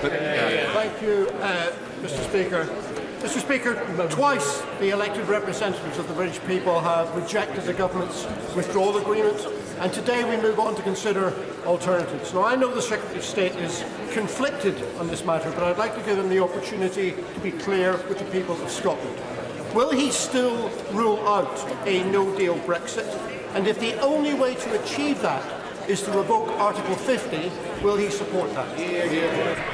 Thank you, Mr. Speaker. Mr. Speaker, twice the elected representatives of the British people have rejected the government's withdrawal agreement, and today we move on to consider alternatives. Now, I know the Secretary of State is conflicted on this matter, but I'd like to give him the opportunity to be clear with the people of Scotland. Will he still rule out a no-deal Brexit? And if the only way to achieve that is to revoke Article 50, will he support that?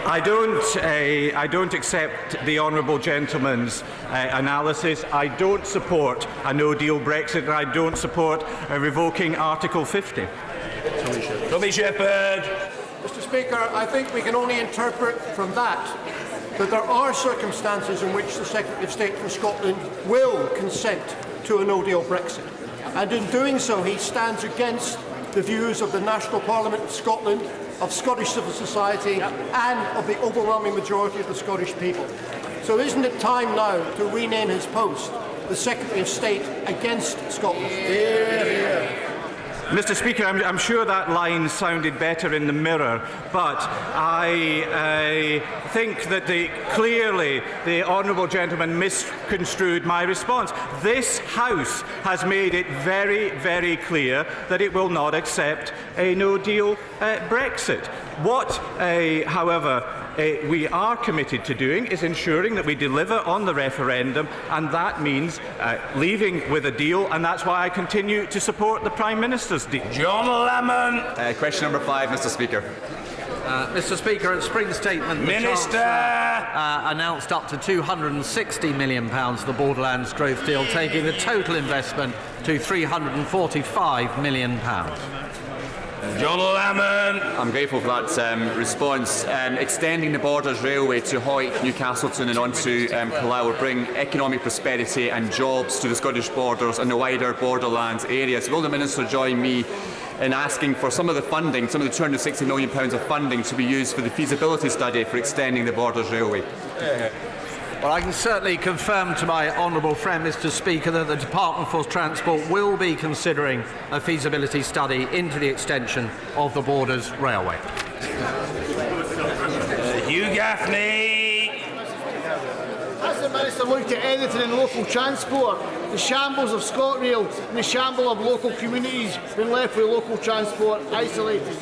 I don't accept the honourable gentleman's analysis. I don't support a no-deal Brexit, and I don't support revoking Article 50. Tommy Shepherd. Mr. Speaker, I think we can only interpret from that there are circumstances in which the Secretary of State for Scotland will consent to a no-deal Brexit. And in doing so, he stands against the views of the National Parliament of Scotland, of Scottish civil society, and of the overwhelming majority of the Scottish people. So isn't it time now to rename his post the Secretary of State against Scotland? Mr. Speaker, I'm sure that line sounded better in the mirror, but I think that clearly the honourable gentleman misconstrued my response. This House has made it very, very clear that it will not accept a no-deal Brexit. What, however, we are committed to doing is ensuring that we deliver on the referendum, and that means leaving with a deal, and that's why I continue to support the Prime Minister's deal. John Lamont. Question number 5, Mr. Speaker. Mr. Speaker, at spring statement, the Minister announced up to £260 million for the Borderlands growth deal, taking the total investment to £345 million. John Lamont. I'm grateful for that response. Extending the Borders Railway to Hoyt, Newcastleton and on to Palau will bring economic prosperity and jobs to the Scottish borders and the wider Borderlands areas. Will the Minister join me in asking for some of the funding, some of the £260 million of funding to be used for the feasibility study for extending the Borders Railway? Well, I can certainly confirm to my honourable friend, Mr. Speaker, that the Department for Transport will be considering a feasibility study into the extension of the Borders Railway. Hugh Gaffney. Has the Minister looked at anything in local transport? The shambles of ScotRail and the shamble of local communities being left with local transport isolated?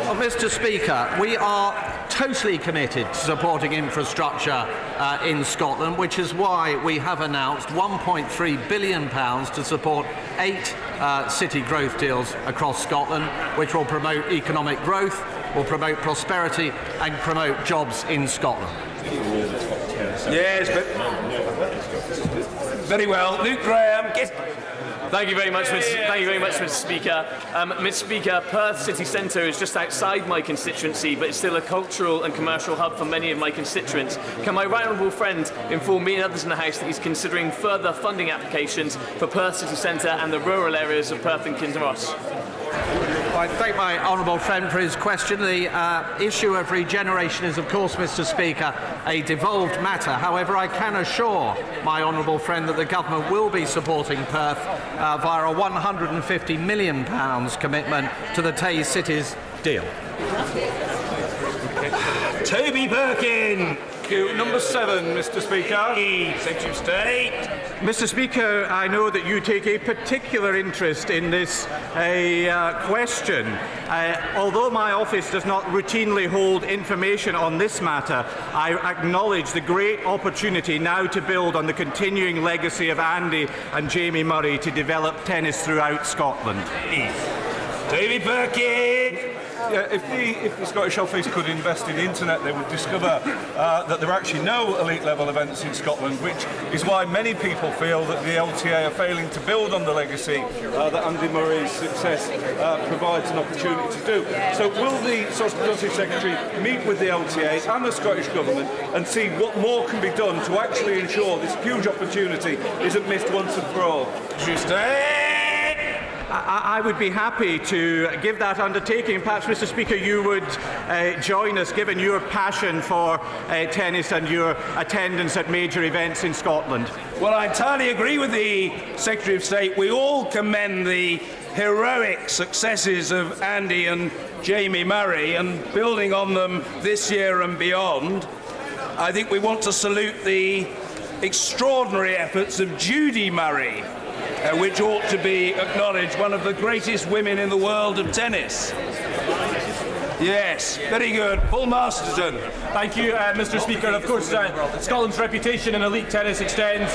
Well, Mr. Speaker, we are totally committed to supporting infrastructure in Scotland, which is why we have announced £1.3 billion to support 8 city growth deals across Scotland, which will promote economic growth, will promote prosperity and promote jobs in Scotland. Yes, but very well. Luke Graham. Thank you very much, Mr. Speaker. Mr. Speaker, Perth city centre is just outside my constituency, but it's still a cultural and commercial hub for many of my constituents. Can my right honourable friend inform me and others in the House that he's considering further funding applications for Perth city centre and the rural areas of Perth and Kinross? I thank my honourable friend for his question. The issue of regeneration is, of course, Mr. Speaker, a devolved matter. However, I can assure my honourable friend that the government will be supporting Perth via a £150 million commitment to the Tay Cities deal. Toby Perkin. Number 7, Mr. Speaker. Secretary of State. Mr. Speaker, I know that you take a particular interest in this question. Although my office does not routinely hold information on this matter, I acknowledge the great opportunity now to build on the continuing legacy of Andy and Jamie Murray to develop tennis throughout Scotland. Toby Perkin. If the Scottish Office could invest in the internet, they would discover that there are actually no elite-level events in Scotland, which is why many people feel that the LTA are failing to build on the legacy that Andy Murray's success provides an opportunity to do. So will the Scottish Secretary meet with the LTA and the Scottish Government and see what more can be done to actually ensure this huge opportunity isn't missed once and for all? I would be happy to give that undertaking. Perhaps, Mr. Speaker, you would join us, given your passion for tennis and your attendance at major events in Scotland. Well, I entirely agree with the Secretary of State. We all commend the heroic successes of Andy and Jamie Murray and building on them this year and beyond, I think we want to salute the extraordinary efforts of Judy Murray, which ought to be acknowledged, one of the greatest women in the world of tennis. Yes, very good. Paul Masterton. Thank you, Mr. Speaker. Of course, Scotland's reputation in elite tennis extends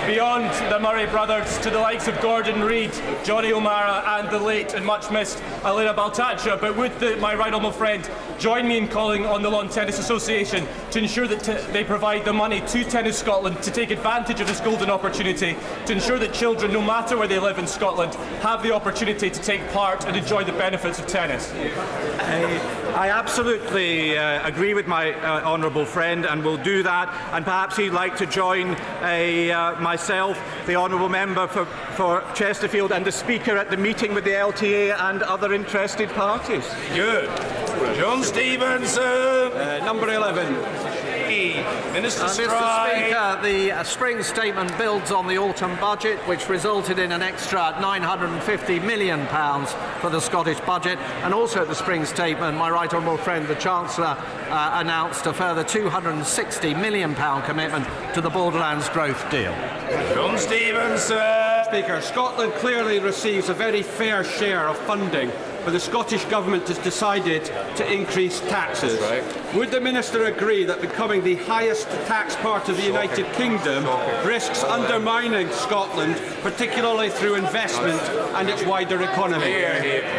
beyond the Murray brothers to the likes of Gordon Reid, Johnny O'Mara and the late and much missed Elena Baltaccia. But would my right honourable friend join me in calling on the Lawn Tennis Association to ensure that they provide the money to Tennis Scotland to take advantage of this golden opportunity, to ensure that children, no matter where they live in Scotland, have the opportunity to take part and enjoy the benefits of tennis? I absolutely agree with my honourable friend, and will do that. And perhaps he'd like to join myself, the honourable member for Chesterfield, and the Speaker at the meeting with the LTA and other interested parties. Good. John Stevenson. Number 11. Mr. Speaker, the spring statement builds on the autumn budget, which resulted in an extra £950 million for the Scottish budget, and also at the spring statement, my right honourable friend, the Chancellor, announced a further £260 million commitment to the Borderlands Growth Deal. John Stevenson. Speaker, Scotland clearly receives a very fair share of funding, but the Scottish Government has decided to increase taxes. Right. Would the Minister agree that becoming the highest tax part of the United Kingdom risks undermining Scotland, particularly through investment and its wider economy?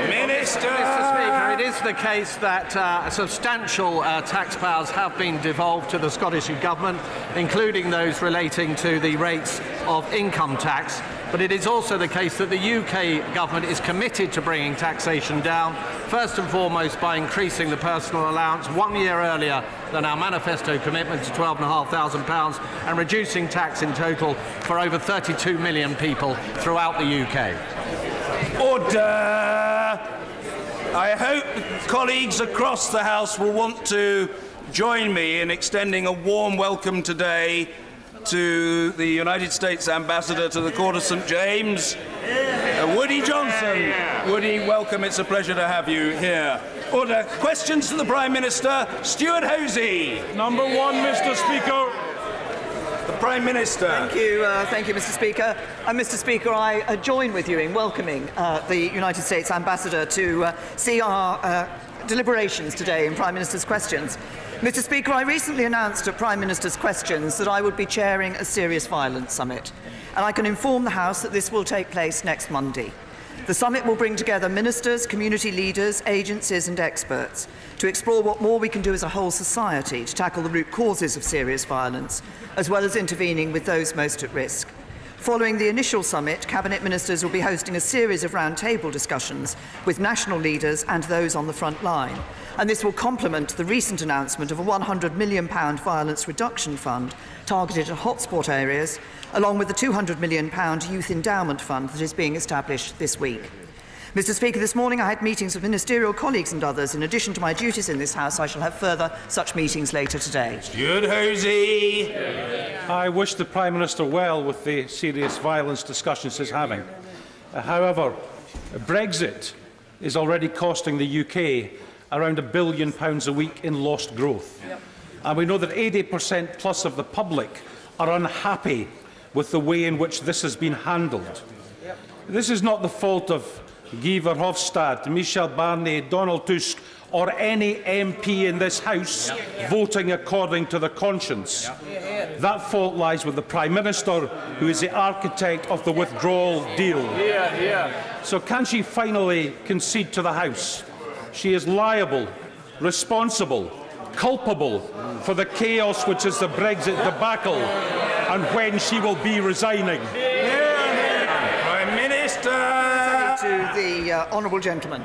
Minister! Mr. Speaker, it is the case that substantial tax powers have been devolved to the Scottish Government, including those relating to the rates of income tax. But it is also the case that the UK Government is committed to bringing taxation down, first and foremost by increasing the personal allowance 1 year earlier than our manifesto commitment to £12,500, and reducing tax in total for over 32 million people throughout the UK. Order! I hope colleagues across the House will want to join me in extending a warm welcome today to the United States Ambassador to the Court of St James, Woody Johnson. Woody, welcome. It's a pleasure to have you here. Order. Questions to the Prime Minister. Stuart Hosey. Number 1, Mr. Speaker. The Prime Minister. Thank you, Mr. Speaker. Mr. Speaker, I join with you in welcoming the United States Ambassador to see our deliberations today in Prime Minister's Questions. Mr. Speaker, I recently announced at Prime Minister's Questions that I would be chairing a Serious Violence Summit, and I can inform the House that this will take place next Monday. The summit will bring together ministers, community leaders, agencies and experts to explore what more we can do as a whole society to tackle the root causes of serious violence, as well as intervening with those most at risk. Following the initial summit, Cabinet Ministers will be hosting a series of roundtable discussions with national leaders and those on the front line. And this will complement the recent announcement of a £100 million violence reduction fund targeted at hotspot areas, along with the £200 million youth endowment fund that is being established this week. Mr. Speaker, this morning I had meetings with ministerial colleagues and others. In addition to my duties in this House, I shall have further such meetings later today. Stuart Hosey. I wish the Prime Minister well with the serious violence discussions he's having. However, Brexit is already costing the UK around £1 billion a week in lost growth. And we know that 80% plus of the public are unhappy with the way in which this has been handled. This is not the fault of Guy Verhofstadt, Michel Barnier, Donald Tusk, or any MP in this House voting according to their conscience. That fault lies with the Prime Minister, who is the architect of the withdrawal deal. So can she finally concede to the House? She is liable, responsible, culpable for the chaos which is the Brexit debacle, and when she will be resigning. Prime Minister. To the honourable gentleman.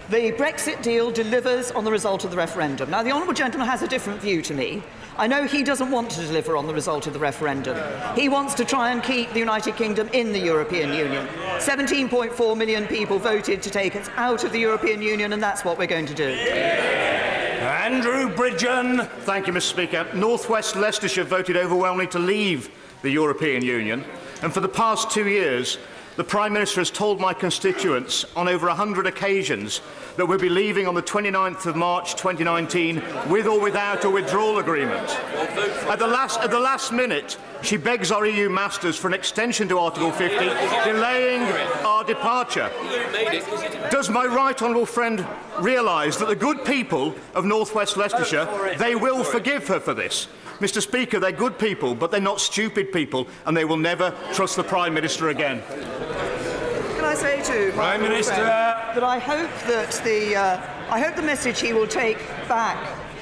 The Brexit deal delivers on the result of the referendum. Now, the honourable gentleman has a different view to me. I know he doesn't want to deliver on the result of the referendum. He wants to try and keep the United Kingdom in the European Union. 17.4 million people voted to take us out of the European Union, and that's what we're going to do. Andrew Bridgen. Thank you, Mr. Speaker. North West Leicestershire voted overwhelmingly to leave the European Union, and for the past 2 years, the Prime Minister has told my constituents on over 100 occasions that we'll be leaving on the 29th of March 2019 with or without a withdrawal agreement. At the last minute, she begs our EU masters for an extension to Article 50, delaying our departure. Does my right honourable friend realise that the good people of North West Leicestershire, they will forgive her for this? Mr. Speaker, they're good people, but they're not stupid people, and they will never trust the Prime Minister again. Can I say to Prime Minister that I hope that the message he will take back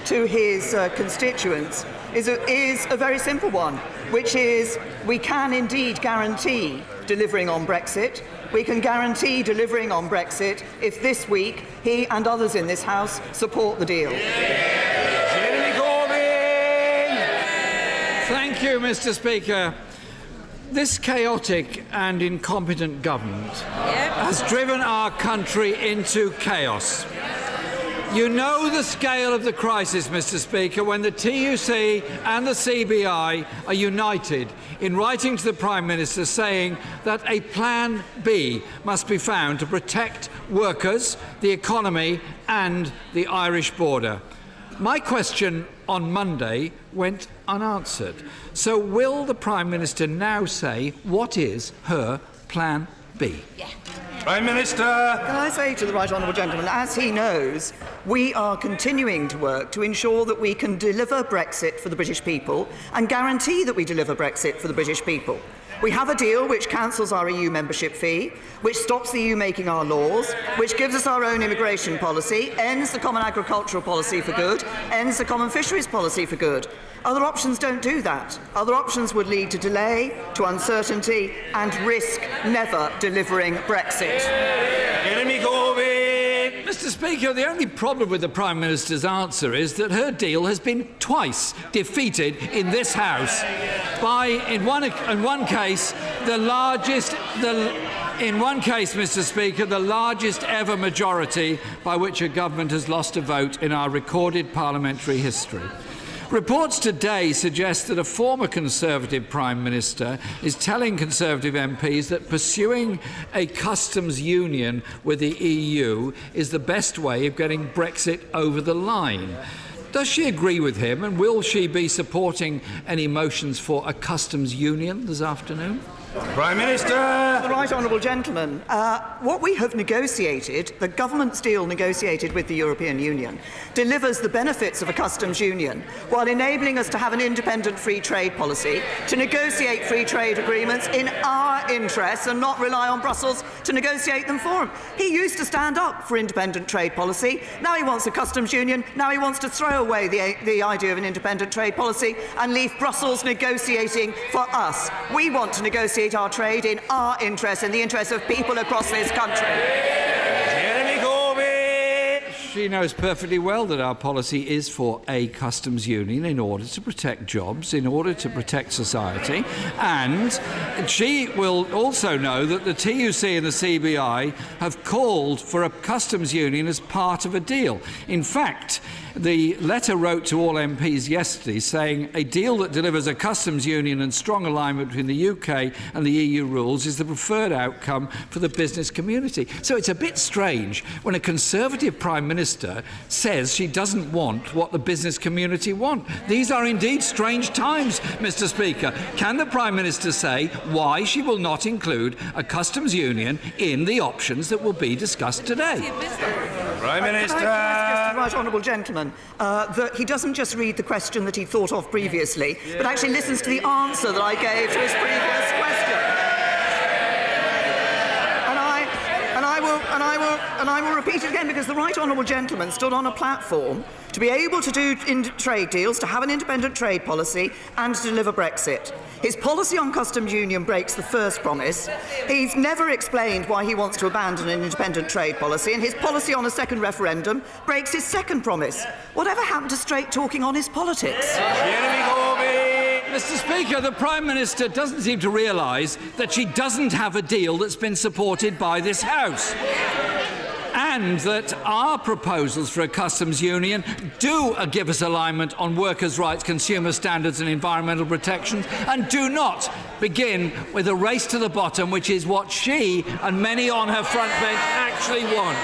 to his constituents is a very simple one, which is we can indeed guarantee delivering on Brexit. We can guarantee delivering on Brexit if this week he and others in this House support the deal. Thank you, Mr. Speaker. This chaotic and incompetent government has driven our country into chaos. You know the scale of the crisis, Mr. Speaker, when the TUC and the CBI are united in writing to the Prime Minister saying that a Plan B must be found to protect workers, the economy and the Irish border. My question on Monday went unanswered. So will the Prime Minister now say what is her Plan B? Prime Minister. Can I say to the right honourable gentleman, as he knows, we are continuing to work to ensure that we can deliver Brexit for the British people and guarantee that we deliver Brexit for the British people. We have a deal which cancels our EU membership fee, which stops the EU making our laws, which gives us our own immigration policy, ends the common agricultural policy for good, ends the common fisheries policy for good. Other options don't do that. Other options would lead to delay, to uncertainty and risk never delivering Brexit. Mr. Speaker, the only problem with the Prime Minister's answer is that her deal has been twice defeated in this House by, in one case, Mr. Speaker, the largest ever majority by which a government has lost a vote in our recorded parliamentary history. Reports today suggest that a former Conservative Prime Minister is telling Conservative MPs that pursuing a customs union with the EU is the best way of getting Brexit over the line. Does she agree with him, and will she be supporting any motions for a customs union this afternoon? Prime Minister. The right honourable gentleman, what we have negotiated, the government's deal negotiated with the European Union, delivers the benefits of a customs union while enabling us to have an independent free trade policy, to negotiate free trade agreements in our interests and not rely on Brussels to negotiate them for him. He used to stand up for independent trade policy. Now he wants a customs union. Now he wants to throw away the idea of an independent trade policy and leave Brussels negotiating for us. We want to negotiate our trade in our interests, in the interests of people across this country. She knows perfectly well that our policy is for a customs union in order to protect jobs, in order to protect society, and she will also know that the TUC and the CBI have called for a customs union as part of a deal. In fact, the letter wrote to all MPs yesterday saying a deal that delivers a customs union and strong alignment between the UK and the EU rules is the preferred outcome for the business community. So it's a bit strange when a Conservative Prime Minister says she doesn't want what the business community want. These are indeed strange times, Mr. Speaker. Can the Prime Minister say why she will not include a customs union in the options that will be discussed today? Prime Minister. Can I suggest to the right honourable gentleman that he doesn't just read the question that he thought of previously, but actually listens to the answer that I gave to his previous question. And I will repeat it again, because the right honourable gentleman stood on a platform to be able to do trade deals, to have an independent trade policy and to deliver Brexit. His policy on customs union breaks the first promise. He's never explained why he wants to abandon an independent trade policy, and his policy on a second referendum breaks his second promise. Whatever happened to straight talking on his politics? Mr. Speaker, the Prime Minister doesn't seem to realise that she doesn't have a deal that's been supported by this House. and that our proposals for a customs union do give us alignment on workers' rights, consumer standards and environmental protections, and do not begin with a race to the bottom, which is what she and many on her front bench actually want.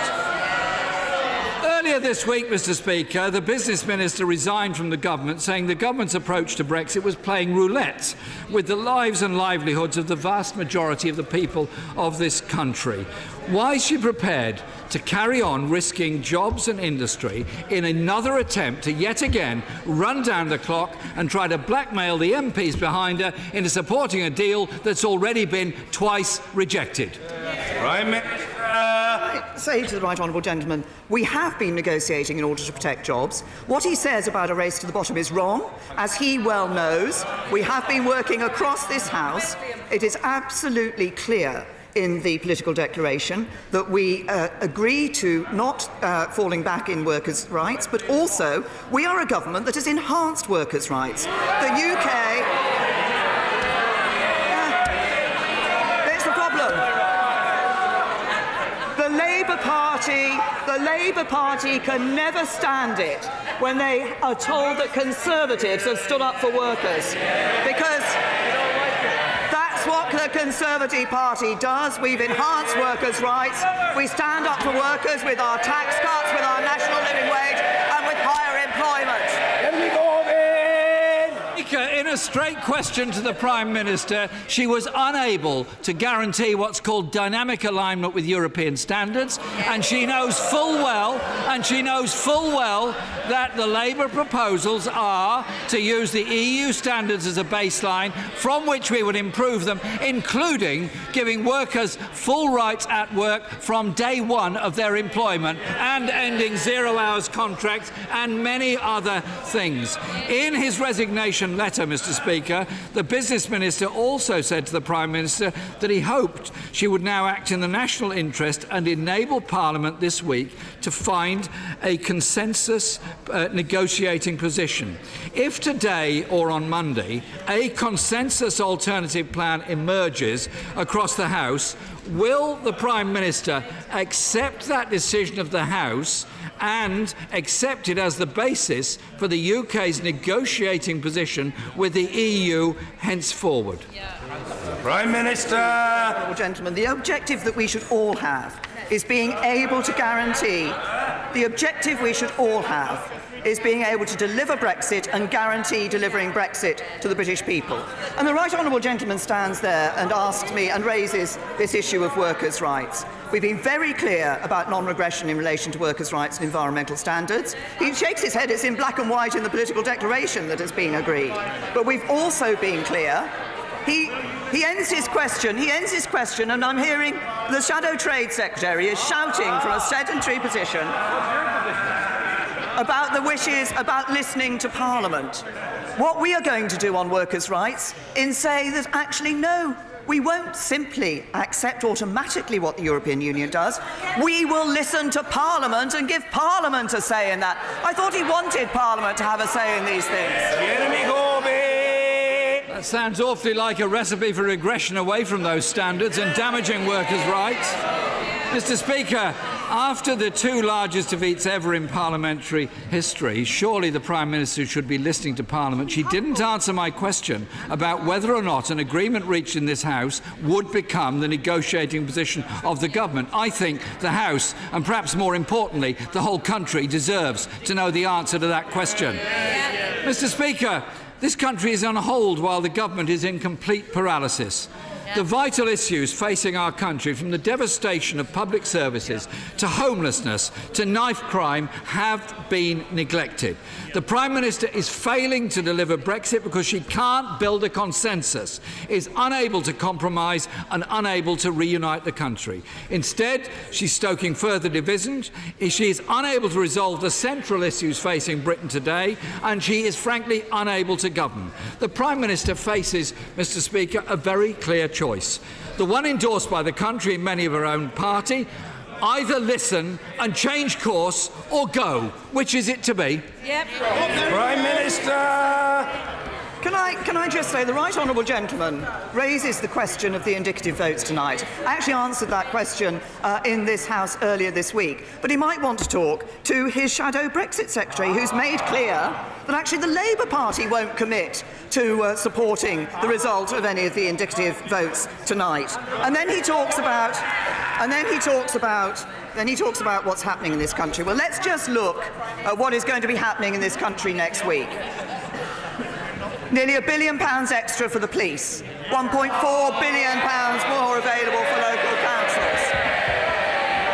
Earlier this week, Mr. Speaker, the Business Minister resigned from the government, saying the government's approach to Brexit was playing roulette with the lives and livelihoods of the vast majority of the people of this country. Why is she prepared to carry on risking jobs and industry in another attempt to yet again run down the clock and try to blackmail the MPs behind her into supporting a deal that's already been twice rejected? Prime Minister. I say to the right honourable gentleman, we have been negotiating in order to protect jobs. What he says about a race to the bottom is wrong. As he well knows, we have been working across this House. It is absolutely clear in the political declaration that we agree to not falling back in workers' rights, but also we are a government that has enhanced workers' rights. The UK... It's the problem. The Labour Party can never stand it when they are told that Conservatives have stood up for workers, because that's what the Conservative Party does. We've enhanced workers' rights. We stand up for workers with our tax cuts, with our national living wage and with higher employment. In a straight question to the Prime Minister, she was unable to guarantee what's called dynamic alignment with European standards, and she knows full well that the Labour proposals are to use the EU standards as a baseline from which we would improve them, including giving workers full rights at work from day one of their employment and ending zero-hours contracts and many other things. In his resignation letter, Mr. Speaker, the Business Minister also said to the Prime Minister that he hoped she would now act in the national interest and enable Parliament this week to find a consensus negotiating position. If today or on Monday a consensus alternative plan emerges across the House, will the Prime Minister accept that decision of the House and accept it as the basis for the UK's negotiating position with the EU henceforward? Prime Minister. Gentlemen, the objective that we should all have is being able to guarantee, being able to deliver Brexit and guarantee delivering Brexit to the British people. And the right honourable gentleman stands there and asks me and raises this issue of workers' rights. We've been very clear about non-regression in relation to workers' rights and environmental standards. He shakes his head. It's in black and white in the political declaration that has been agreed. But we've also been clear. He ends his question, and I'm hearing the Shadow Trade Secretary is shouting from a sedentary position about the wishes about listening to Parliament. What we are going to do on workers' rights is say that actually no, we won't simply accept automatically what the European Union does. We will listen to Parliament and give Parliament a say in that. I thought he wanted Parliament to have a say in these things. That sounds awfully like a recipe for regression away from those standards and damaging workers' rights. Mr. Speaker, after the two largest defeats ever in parliamentary history, surely the Prime Minister should be listening to Parliament. She didn't answer my question about whether or not an agreement reached in this House would become the negotiating position of the government. I think the House, and perhaps more importantly, the whole country, deserves to know the answer to that question. Mr. Speaker, this country is on hold while the government is in complete paralysis. The vital issues facing our country, from the devastation of public services to homelessness to knife crime, have been neglected. The Prime Minister is failing to deliver Brexit because she can't build a consensus, is unable to compromise and unable to reunite the country. Instead, she's stoking further divisions. She is unable to resolve the central issues facing Britain today, and she is frankly unable to govern. The Prime Minister faces, Mr. Speaker, a very clear choice. The one endorsed by the country and many of her own party: either listen and change course or go. Which is it to be? Prime Minister. Can I just say the right honourable gentleman raises the question of the indicative votes tonight. I actually answered that question in this House earlier this week, but he might want to talk to his shadow Brexit secretary, who's made clear that actually the Labour Party won't commit to supporting the result of any of the indicative votes tonight. And then he talks about what's happening in this country. Well, let's just look at what is going to be happening in this country next week. Nearly £1 billion extra for the police, £1.4 billion more available for local councils,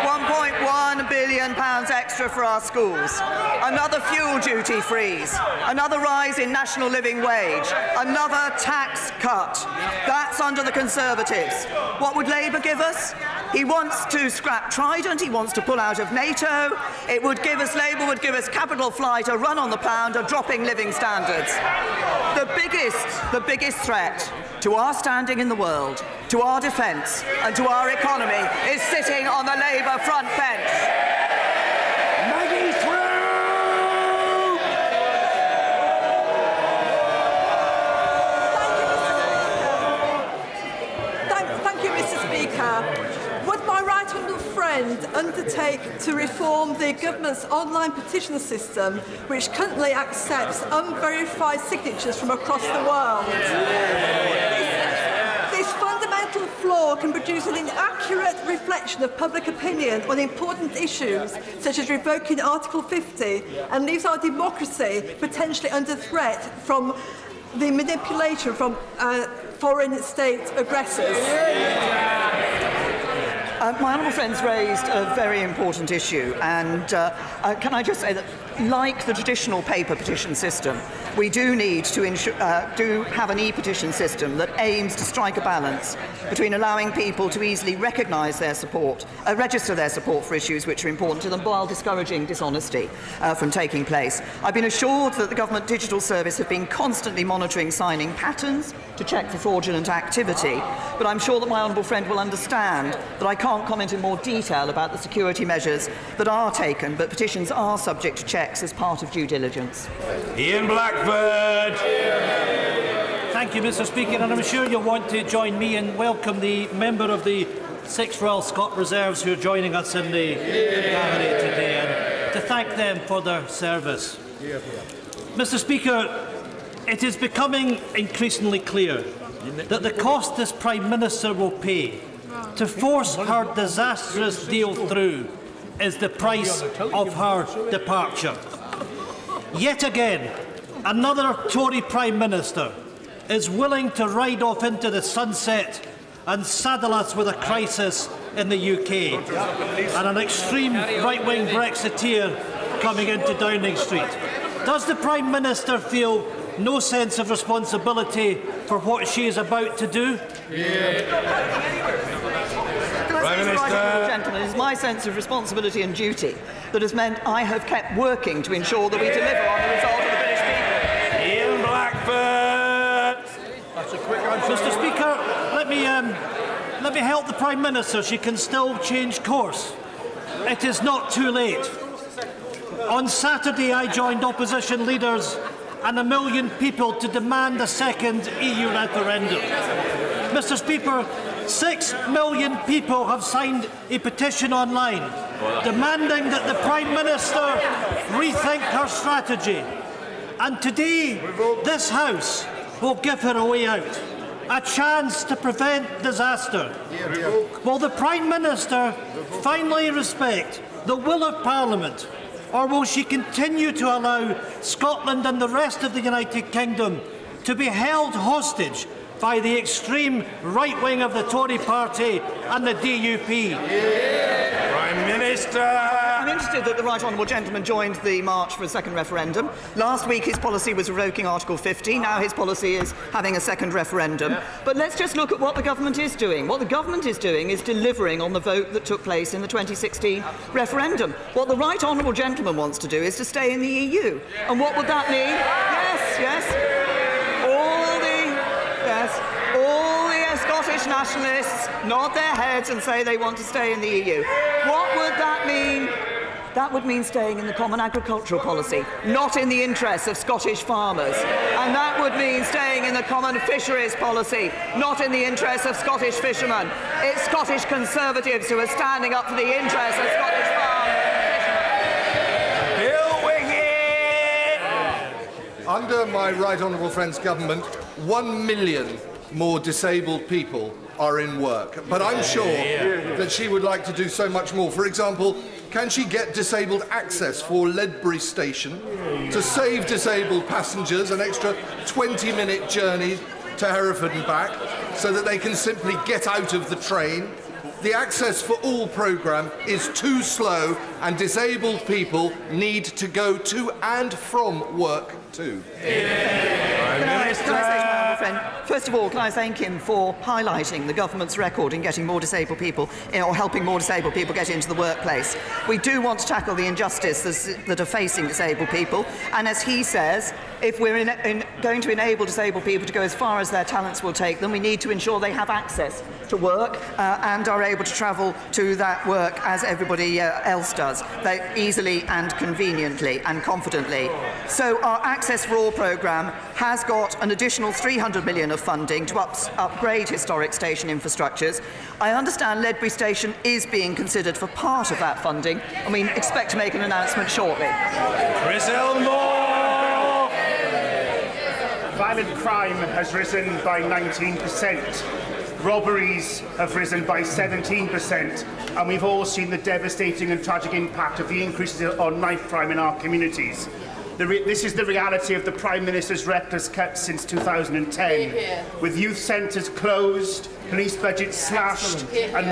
£1.1 billion extra for our schools, another fuel duty freeze, another rise in national living wage, another tax cut. That's under the Conservatives. What would Labour give us? He wants to scrap Trident, he wants to pull out of NATO. Labour would give us capital flight, a run on the pound, a dropping living standards. The biggest threat to our standing in the world, to our defence and to our economy is sitting on the Labour front bench. Maggie through! Thank you, Mr. Speaker. Would my right honourable friend undertake to reform the government's online petition system, which currently accepts unverified signatures from across the world? This fundamental flaw can produce an inaccurate reflection of public opinion on important issues, such as revoking Article 50, and leaves our democracy potentially under threat from the manipulation from foreign state aggressors. My honourable friend's raised a very important issue, and can I just say that, like the traditional paper petition system, we do need to have an e-petition system that aims to strike a balance between allowing people to easily recognise their support, register their support for issues which are important to them, while discouraging dishonesty from taking place. I've been assured that the Government Digital Service have been constantly monitoring signing patterns to check for fraudulent activity, but I'm sure that my honourable friend will understand that I can't comment in more detail about the security measures that are taken, but petitions are subject to checks as part of due diligence. Ian Blackford. Thank you, Mr. Speaker, and I'm sure you'll want to join me and welcome the member of the 6th Royal Scot Reserves who are joining us in the gallery today, and to thank them for their service. Mr. Speaker, it is becoming increasingly clear that the cost this Prime Minister will pay to force her disastrous deal through is the price of her departure. Yet again, another Tory Prime Minister is willing to ride off into the sunset and saddle us with a crisis in the UK and an extreme right-wing Brexiteer coming into Downing Street. Does the Prime Minister feel no sense of responsibility for what she is about to do? Gentlemen, it is my sense of responsibility and duty that has meant I have kept working to ensure that we deliver on the result of the British people. Ian Blackford. That's a quick answer. Mr. Speaker, let me help the Prime Minister. She can still change course. It is not too late. On Saturday, I joined opposition leaders and 1 million people to demand a second EU referendum. Mr. Speaker, 6 million people have signed a petition online demanding that the Prime Minister rethink her strategy. And today, this House will give her a way out, a chance to prevent disaster. Will the Prime Minister finally respect the will of Parliament, or will she continue to allow Scotland and the rest of the United Kingdom to be held hostage by the extreme right wing of the Tory party and the DUP? Prime Minister. I'm interested that the right honourable gentleman joined the march for a second referendum. Last week his policy was revoking Article 50. Now his policy is having a second referendum. But let's just look at what the government is doing. What the government is doing is delivering on the vote that took place in the 2016 referendum. What the right honourable gentleman wants to do is to stay in the EU. And what would that mean? All the Scottish nationalists nod their heads and say they want to stay in the EU. What would that mean? that would mean staying in the Common Agricultural Policy, not in the interests of Scottish farmers. And that would mean staying in the Common Fisheries Policy, not in the interests of Scottish fishermen. It's Scottish Conservatives who are standing up for the interests of Scottish farmers. Under my right honourable friend's government, 1 million more disabled people are in work. But I'm sure that she would like to do so much more. For example, can she get disabled access for Ledbury Station to save disabled passengers an extra 20-minute journey to Hereford and back so that they can simply get out of the train? The Access for All programme is too slow and disabled people need to go to and from work too. First of all, can I thank him for highlighting the government's record in getting more disabled people, or helping more disabled people get into the workplace. We do want to tackle the injustices that are facing disabled people, and as he says, if we're going to enable disabled people to go as far as their talents will take them, we need to ensure they have access to work and are able to travel to that work as everybody else does, easily and conveniently and confidently. So our Access for All programme has got an additional £300 million of funding to upgrade historic station infrastructures. I understand Ledbury Station is being considered for part of that funding, and we expect to make an announcement shortly. Chris Elmore! Violent crime has risen by 19%. Robberies have risen by 17%, and we've all seen the devastating and tragic impact of the increases on knife crime in our communities. This is the reality of the Prime Minister's reckless cuts since 2010, with youth centres closed, police budgets slashed, and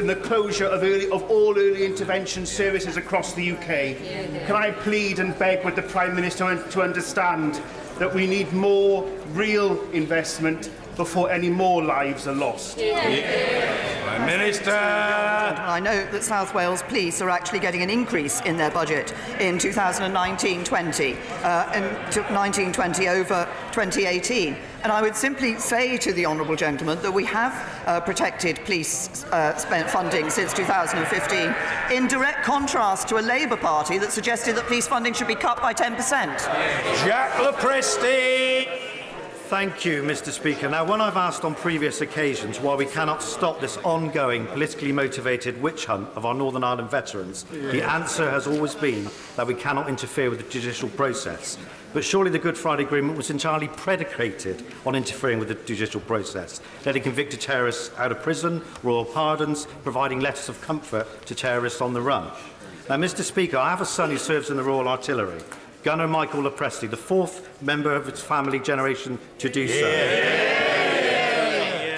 the closure of all early intervention services across the UK. Can I plead and beg with the Prime Minister to understand that we need more real investment before any more lives are lost? Prime Minister! I know that South Wales Police are actually getting an increase in their budget in 2019-20, over 2018. And I would simply say to the honourable gentleman that we have protected police funding since 2015, in direct contrast to a Labour Party that suggested that police funding should be cut by 10%. Jack Lepresti! Thank you, Mr. Speaker. Now, when I've asked on previous occasions why we cannot stop this ongoing politically motivated witch hunt of our Northern Ireland veterans, the answer has always been that we cannot interfere with the judicial process. But surely the Good Friday Agreement was entirely predicated on interfering with the judicial process, letting convicted terrorists out of prison, royal pardons, providing letters of comfort to terrorists on the run. Now, Mr. Speaker, I have a son who serves in the Royal Artillery. Gunner Michael Lepresti, the fourth member of its family generation to do so.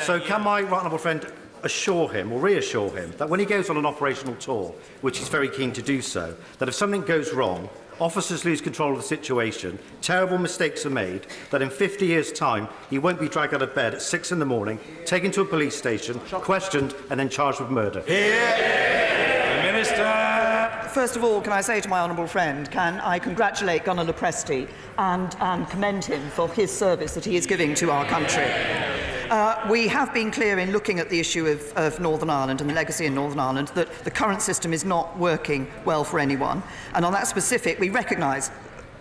So can my right honourable friend assure him or reassure him that when he goes on an operational tour, which he's very keen to do so, that if something goes wrong, officers lose control of the situation, terrible mistakes are made, that in 50 years' time he won't be dragged out of bed at 6 in the morning, taken to a police station, questioned and then charged with murder? Minister! First of all, can I say to my honourable friend, can I congratulate Gunner Lepresti and commend him for his service that he is giving to our country. We have been clear in looking at the issue of Northern Ireland and the legacy in Northern Ireland that the current system is not working well for anyone. And on that specific, we recognise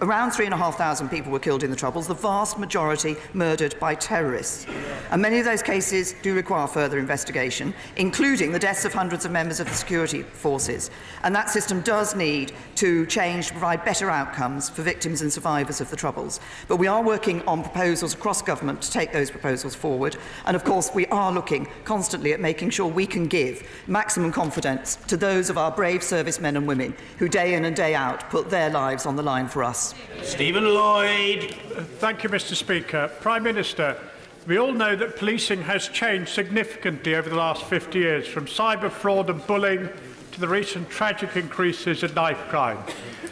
around 3,500 people were killed in the Troubles, the vast majority murdered by terrorists. And many of those cases do require further investigation, including the deaths of hundreds of members of the security forces. And that system does need to change to provide better outcomes for victims and survivors of the Troubles. But we are working on proposals across government to take those proposals forward. And of course, we are looking constantly at making sure we can give maximum confidence to those of our brave servicemen and women who day in and day out put their lives on the line for us. Stephen Lloyd. Thank you, Mr. Speaker. Prime Minister, we all know that policing has changed significantly over the last 50 years, from cyber fraud and bullying to the recent tragic increases in knife crime.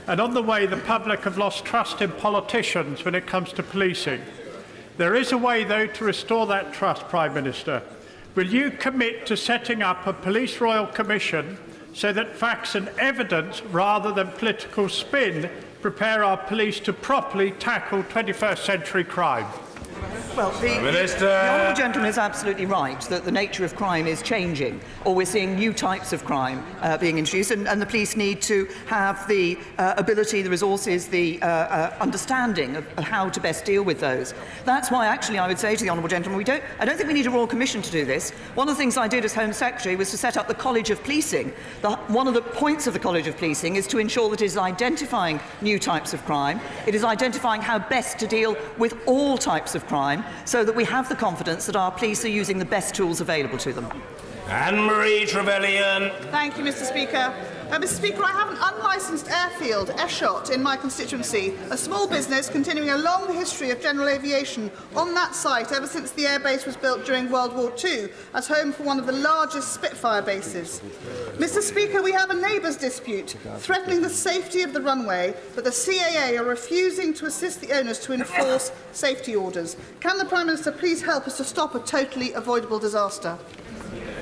And on the way, the public have lost trust in politicians when it comes to policing. There is a way, though, to restore that trust, Prime Minister. Will you commit to setting up a Police Royal Commission so that facts and evidence, rather than political spin, prepare our police to properly tackle 21st century crime? Well, the honourable gentleman is absolutely right that the nature of crime is changing, or we're seeing new types of crime being introduced, and the police need to have the ability, the resources, the understanding of how to best deal with those. That's why, actually, I would say to the honourable gentleman, I don't think we need a Royal Commission to do this. One of the things I did as Home Secretary was to set up the College of Policing. One of the points of the College of Policing is to ensure that it is identifying new types of crime, it is identifying how best to deal with all types of crime, so that we have the confidence that our police are using the best tools available to them. Anne-Marie Trevelyan. Thank you, Mr. Speaker. Mr. Speaker, I have an unlicensed airfield, Eshot, in my constituency, a small business continuing a long history of general aviation on that site ever since the airbase was built during World War II as home for one of the largest Spitfire bases. Mr. Speaker, we have a neighbours dispute threatening the safety of the runway, but the CAA are refusing to assist the owners to enforce safety orders. Can the Prime Minister please help us to stop a totally avoidable disaster?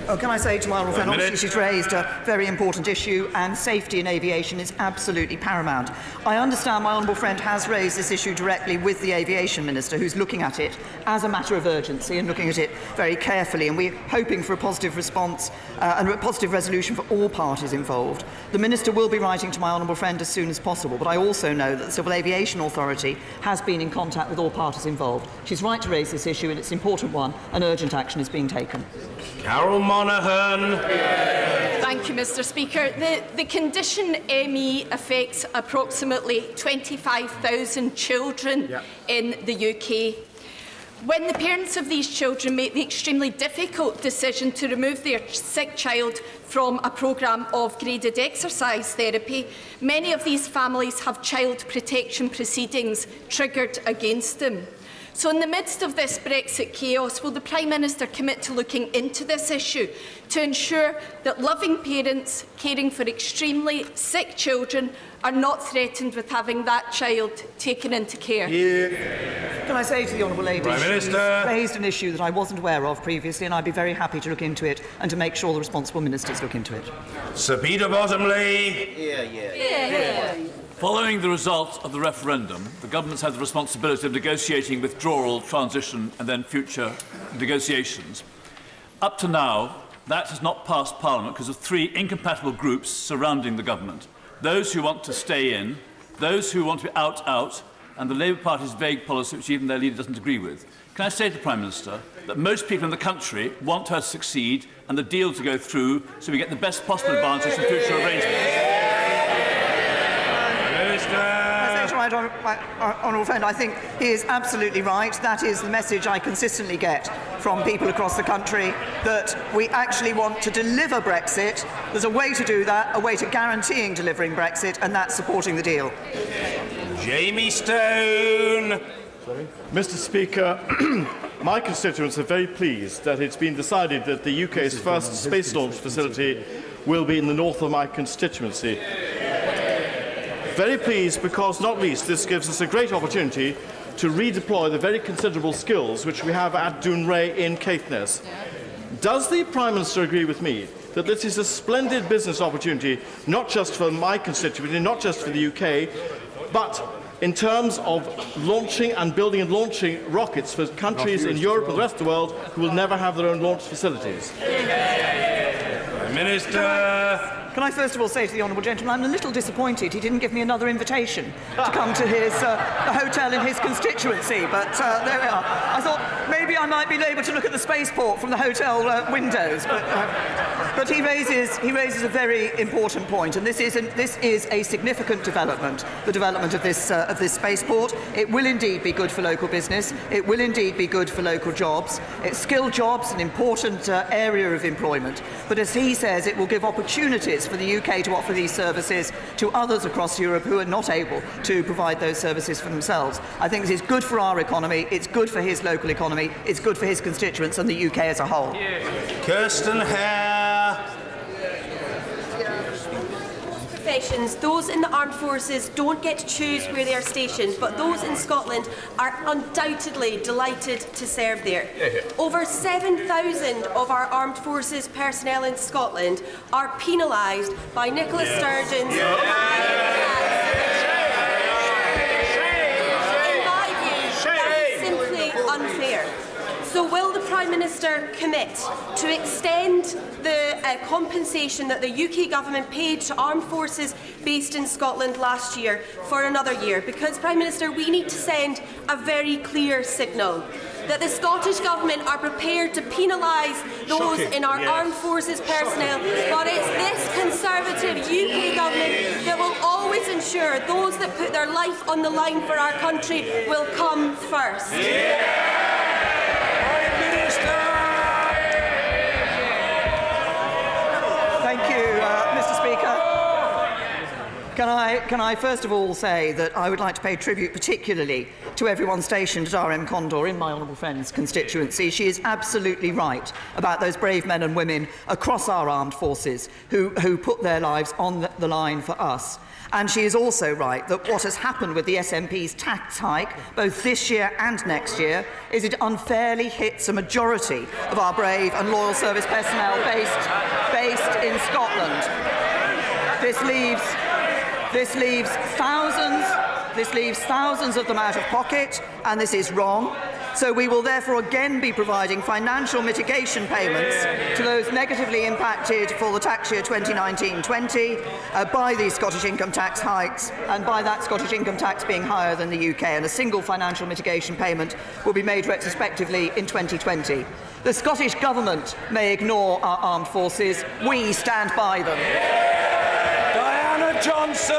Oh, can I say to my honourable friend, obviously she's raised a very important issue, and safety in aviation is absolutely paramount. I understand my honourable friend has raised this issue directly with the Aviation Minister, who's looking at it as a matter of urgency and looking at it very carefully, and we're hoping for a positive response and a positive resolution for all parties involved. The Minister will be writing to my honourable friend as soon as possible, but I also know that the Civil Aviation Authority has been in contact with all parties involved. She's right to raise this issue, and it's an important one, and urgent action is being taken. Carol Monaghan. Thank you, Mr. Speaker. The condition ME affects approximately 25,000 children in the UK. When the parents of these children make the extremely difficult decision to remove their sick child from a programme of graded exercise therapy, many of these families have child protection proceedings triggered against them. So in the midst of this Brexit chaos, will the Prime Minister commit to looking into this issue to ensure that loving parents caring for extremely sick children are not threatened with having that child taken into care? Can I say to the honourable lady, she's raised an issue that I wasn't aware of previously, and I'd be very happy to look into it and to make sure the responsible ministers look into it. Sir Peter Bottomley. Following the result of the referendum, the governments have the responsibility of negotiating withdrawal, transition and then future negotiations. Up to now, that has not passed Parliament because of three incompatible groups surrounding the government. Those who want to stay in, those who want to be out, and the Labour Party's vague policy, which even their leader doesn't agree with. Can I say to the Prime Minister that most people in the country want her to succeed and the deal to go through so we get the best possible advantage from future arrangements? My honourable friend, I think he is absolutely right. That is the message I consistently get from people across the country, that we actually want to deliver Brexit. There's a way to do that, a way to guaranteeing delivering Brexit, and that's supporting the deal. Jamie Stone. Mr. Speaker, my constituents are very pleased that it's been decided that the UK's first space launch facility will be in the north of my constituency. Very pleased because, not least, this gives us a great opportunity to redeploy the very considerable skills which we have at Dounreay in Caithness. Does the Prime Minister agree with me that this is a splendid business opportunity, not just for my constituency, not just for the UK, but in terms of launching and building and launching rockets for countries in Europe and the rest of the world who will never have their own launch facilities? Minister. Can I first of all say to the honourable gentleman, I'm a little disappointed he didn't give me another invitation to come to his the hotel in his constituency, but there we are. I thought maybe I might be able to look at the spaceport from the hotel windows, but he raises a very important point, and this is a significant development, the development of this spaceport. It will indeed be good for local business. It will indeed be good for local jobs. It's skilled jobs, an important area of employment, but as he says, it will give opportunities for the UK to offer these services to others across Europe who are not able to provide those services for themselves. I think this is good for our economy, it's good for his local economy, it's good for his constituents and the UK as a whole. Kirsten Hare. Professions, those in the armed forces don't get to choose where they are stationed, but those in Scotland are undoubtedly delighted to serve there. Over 7,000 of our armed forces personnel in Scotland are penalised by Nicola Sturgeon's In my view, that is simply unfair. year. So will the Prime Minister commit to extend the compensation that the UK Government paid to armed forces based in Scotland last year for another year? Because, Prime Minister, we need to send a very clear signal that the Scottish Government are prepared to penalise those in our armed forces personnel, but it's this Conservative UK Government that will always ensure those that put their life on the line for our country will come first. Thank you, Mr. Speaker. Can I first of all say that I would like to pay tribute particularly to everyone stationed at RM Condor in my honourable friend's constituency. She is absolutely right about those brave men and women across our armed forces who put their lives on the line for us. And she is also right that what has happened with the SNP's tax hike, both this year and next year, is it unfairly hits a majority of our brave and loyal service personnel based in Scotland. This leaves thousands of them out of pocket, and this is wrong. So we will therefore again be providing financial mitigation payments to those negatively impacted for the tax year 2019-20 by these Scottish income tax hikes, and by that Scottish income tax being higher than the UK, and a single financial mitigation payment will be made retrospectively in 2020. The Scottish Government may ignore our armed forces. We stand by them. Diana Johnson!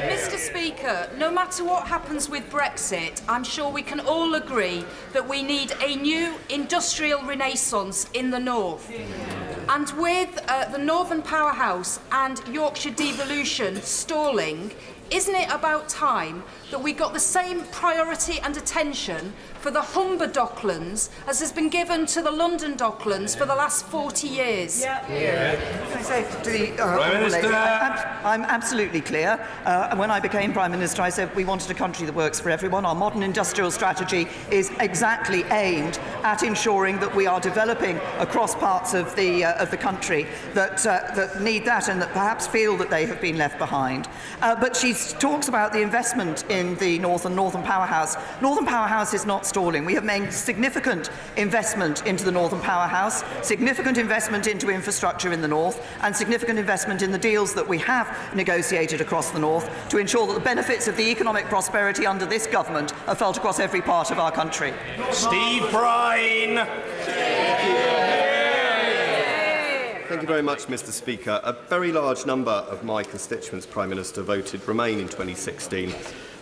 Mr. Speaker, no matter what happens with Brexit, I'm sure we can all agree that we need a new industrial renaissance in the north. And with the Northern Powerhouse and Yorkshire devolution stalling, isn't it about time that we got the same priority and attention for the Humber Docklands as has been given to the London Docklands for the last 40 years? Can I say to the Prime Minister? I'm absolutely clear. When I became Prime Minister, I said we wanted a country that works for everyone. Our modern industrial strategy is exactly aimed at ensuring that we are developing across parts of the country that need that and that perhaps feel that they have been left behind. But she talks about the investment in the Northern Powerhouse. Northern Powerhouse is not stalling. We have made significant investment into the Northern Powerhouse, significant investment into infrastructure in the north, and significant investment in the deals that we have negotiated across the north to ensure that the benefits of the economic prosperity under this government are felt across every part of our country. Steve Brine! Thank you very much, Mr. Speaker. A very large number of my constituents, Prime Minister, voted Remain in 2016.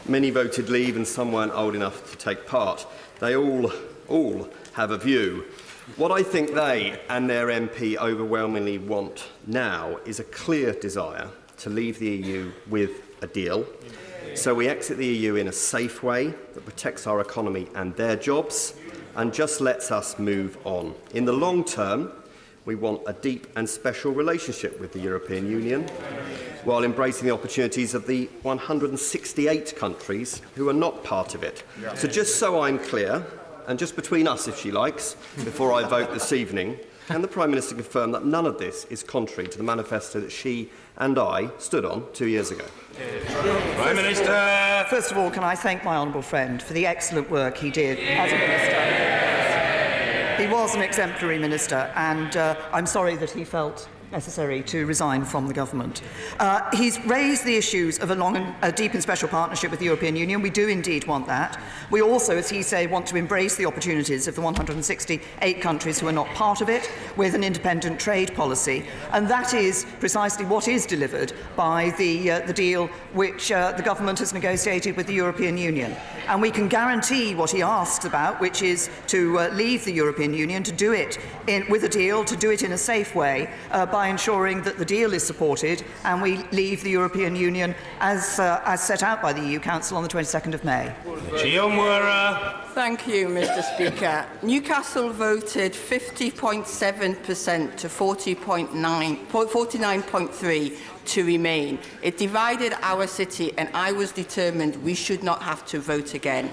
Many voted Leave and some weren't old enough to take part. They all have a view. What I think they and their MP overwhelmingly want now is a clear desire to leave the EU with a deal, so we exit the EU in a safe way that protects our economy and their jobs and just lets us move on. In the long term, we want a deep and special relationship with the European Union, while embracing the opportunities of the 168 countries who are not part of it. So just so I'm clear, and just between us if she likes, before I vote this evening, can the Prime Minister confirm that none of this is contrary to the manifesto that she and I stood on 2 years ago? Prime Minister! First of all, can I thank my honourable friend for the excellent work he did as a minister. He was an exemplary minister, and I'm sorry that he felt necessary to resign from the government. He's raised the issues of a deep and special partnership with the European Union. We do indeed want that. We also, as he said, want to embrace the opportunities of the 168 countries who are not part of it with an independent trade policy. And that is precisely what is delivered by the deal which the government has negotiated with the European Union. And we can guarantee what he asks about, which is to leave the European Union, to do it with a deal, to do it in a safe way, by ensuring that the deal is supported and we leave the European Union as set out by the EU Council on the 22nd of May. Thank you, Mr. Speaker. Newcastle voted 50.7% to 49.3% to remain. It divided our city, and I was determined we should not have to vote again.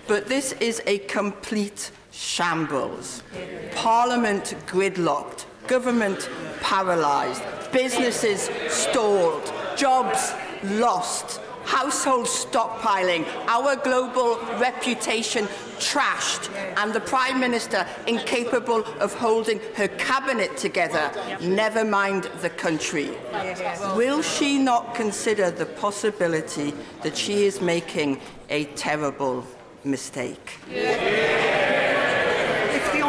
But this is a complete shambles. Parliament gridlocked, government paralysed, businesses stalled, jobs lost, household stockpiling, our global reputation trashed, and the Prime Minister incapable of holding her cabinet together, never mind the country. Will she not consider the possibility that she is making a terrible mistake? If the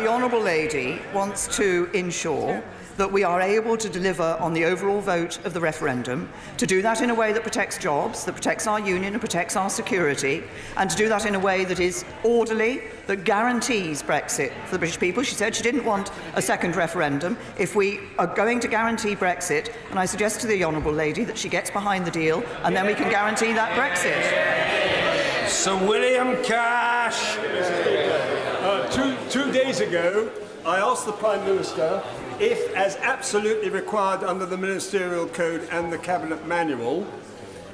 Honourable Lady wants to ensure that we are able to deliver on the overall vote of the referendum, to do that in a way that protects jobs, that protects our union and protects our security, and to do that in a way that is orderly, that guarantees Brexit for the British people. She said she didn't want a second referendum. If we are going to guarantee Brexit, and I suggest to the Honourable Lady that she gets behind the deal, and then we can guarantee that Brexit. Sir William Cash. Two days ago, I asked the Prime Minister if, as absolutely required under the Ministerial Code and the Cabinet Manual,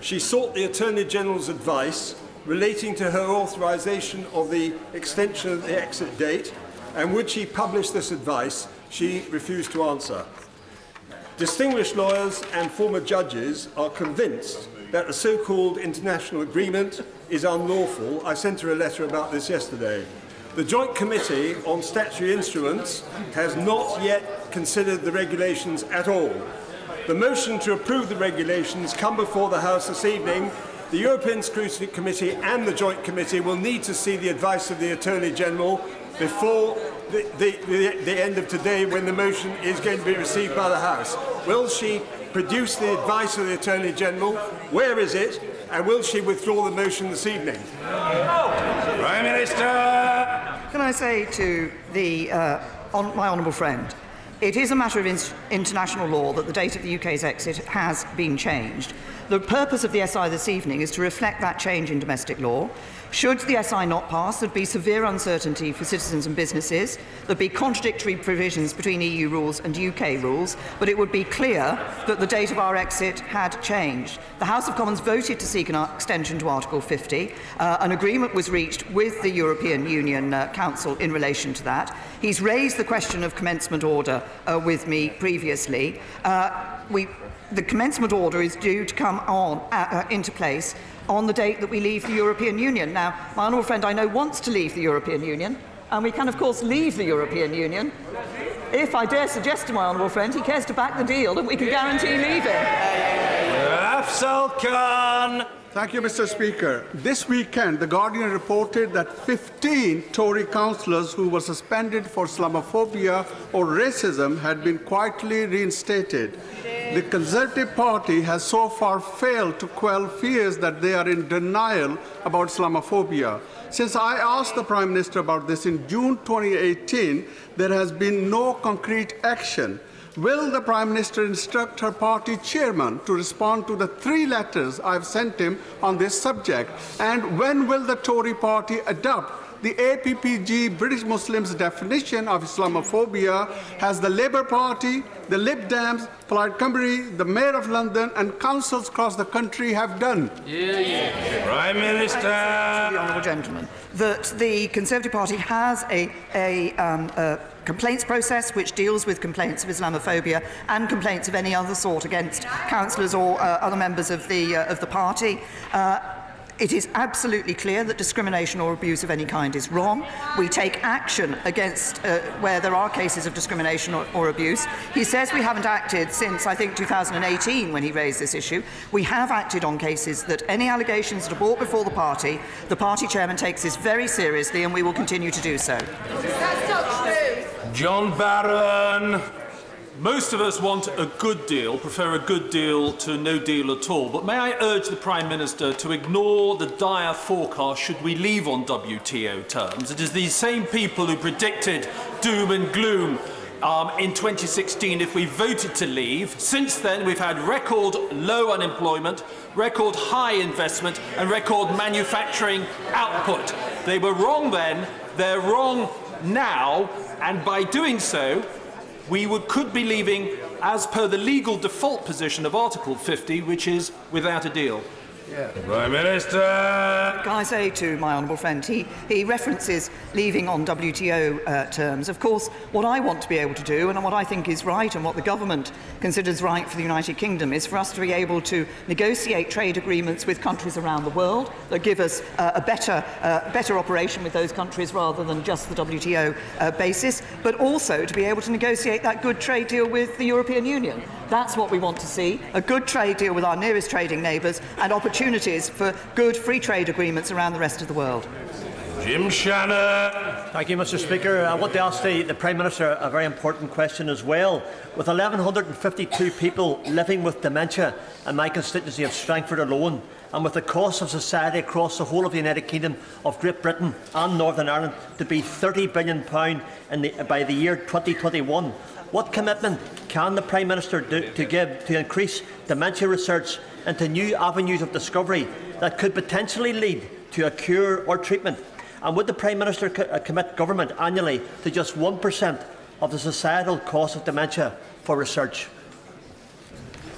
she sought the Attorney-General's advice relating to her authorisation of the extension of the exit date, and would she publish this advice. She refused to answer. Distinguished lawyers and former judges are convinced that a so-called international agreement is unlawful. I sent her a letter about this yesterday. The Joint Committee on Statutory Instruments has not yet considered the regulations at all. The motion to approve the regulations come before the House this evening. The European Scrutiny Committee and the Joint Committee will need to see the advice of the Attorney-General before the end of today, when the motion is going to be received by the House. Will she produce the advice of the Attorney-General? Where is it? And will she withdraw the motion this evening? Prime Minister! Can I say to my honourable friend, it is a matter of international law that the date of the UK's exit has been changed. The purpose of the SI this evening is to reflect that change in domestic law. Should the SI not pass, there would be severe uncertainty for citizens and businesses. There would be contradictory provisions between EU rules and UK rules, but it would be clear that the date of our exit had changed. The House of Commons voted to seek an extension to Article 50. An agreement was reached with the European Union Council in relation to that. He's raised the question of commencement order with me previously. The commencement order is due to come into place on the date that we leave the European Union. Now, my honourable friend, I know, wants to leave the European Union, and we can, of course, leave the European Union if, I dare suggest to my honourable friend, he cares to back the deal that we can guarantee leaving. Afzal Khan. Thank you, Mr. Speaker. This weekend, The Guardian reported that 15 Tory councillors who were suspended for Islamophobia or racism had been quietly reinstated. The Conservative Party has so far failed to quell fears that they are in denial about Islamophobia. Since I asked the Prime Minister about this in June 2018, there has been no concrete action. Will the Prime Minister instruct her party chairman to respond to the 3 letters I've sent him on this subject? And when will the Tory party adopt the APPG British Muslims definition of Islamophobia, as the Labour Party, the Lib Dems, Plaid Cymru, the Mayor of London and councils across the country have done? Prime Minister. The honourable gentleman, that the Conservative Party has a complaints process which deals with complaints of Islamophobia and complaints of any other sort against councillors or other members of the party. It is absolutely clear that discrimination or abuse of any kind is wrong. We take action against where there are cases of discrimination or abuse. He says we haven't acted since, I think, 2018 when he raised this issue. We have acted on cases that any allegations that are brought before the party chairman takes this very seriously, and we will continue to do so. That's not true. John Barron. Most of us want a good deal, prefer a good deal to no deal at all. But may I urge the Prime Minister to ignore the dire forecast should we leave on WTO terms. It is these same people who predicted doom and gloom in 2016 if we voted to leave. Since then, we've had record low unemployment, record high investment and record manufacturing output. They were wrong then, they're wrong now, and by doing so, we could be leaving as per the legal default position of Article 50, which is without a deal. Prime Minister. Can I say to my honourable friend, he references leaving on WTO terms. Of course, what I want to be able to do, and what I think is right, and what the government considers right for the United Kingdom, is for us to be able to negotiate trade agreements with countries around the world that give us a better operation with those countries rather than just the WTO basis, but also to be able to negotiate that good trade deal with the European Union. That's what we want to see, a good trade deal with our nearest trading neighbours and opportunities for good free trade agreements around the rest of the world. Jim Shannon. Thank you, Mr. Speaker. I want to ask the Prime Minister a very important question as well. With 1,152 people living with dementia in my constituency of Strangford alone, and with the cost of society across the whole of the United Kingdom, of Great Britain and Northern Ireland to be £30 billion by the year 2021, what commitment can the Prime Minister give to increase dementia research into new avenues of discovery that could potentially lead to a cure or treatment? And would the Prime Minister commit government annually to just 1% of the societal cost of dementia for research?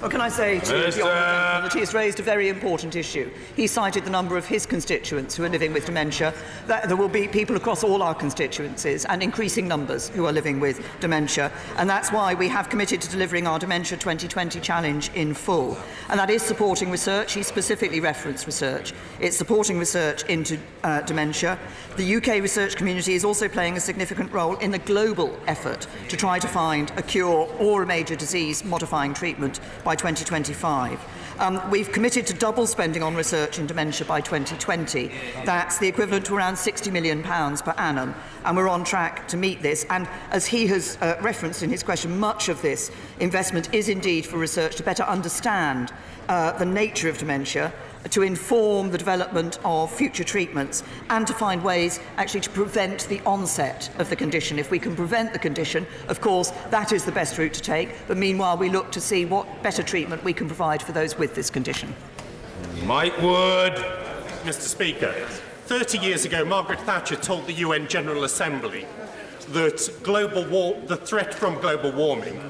Well, can I say to the Honourable Gentleman that he has raised a very important issue. He cited the number of his constituents who are living with dementia, that there will be people across all our constituencies and increasing numbers who are living with dementia, and that's why we have committed to delivering our Dementia 2020 challenge in full. And that is supporting research. He specifically referenced research. It's supporting research into dementia. The UK research community is also playing a significant role in the global effort to try to find a cure or a major disease-modifying treatment by 2025. We've committed to double spending on research in dementia by 2020. That's the equivalent to around £60 million per annum, and we're on track to meet this. And as he has referenced in his question, much of this investment is indeed for research to better understand the nature of dementia, to inform the development of future treatments, and to find ways actually to prevent the onset of the condition. If we can prevent the condition, of course, that is the best route to take, but meanwhile we look to see what better treatment we can provide for those with this condition. Mike Wood. Mr. Speaker, 30 years ago Margaret Thatcher told the UN General Assembly that the threat from global warming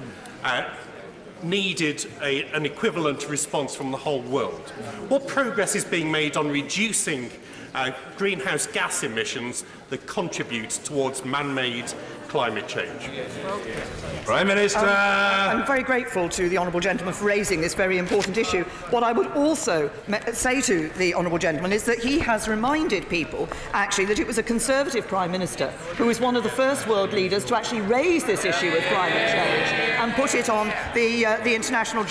needed an equivalent response from the whole world. What progress is being made on reducing greenhouse gas emissions that contribute towards man-made climate change? Prime Minister. I'm very grateful to the Honourable Gentleman for raising this very important issue. What I would also say to the Honourable Gentleman is that he has reminded people, actually, that it was a Conservative Prime Minister who was one of the first world leaders to actually raise this issue of climate change and put it on the international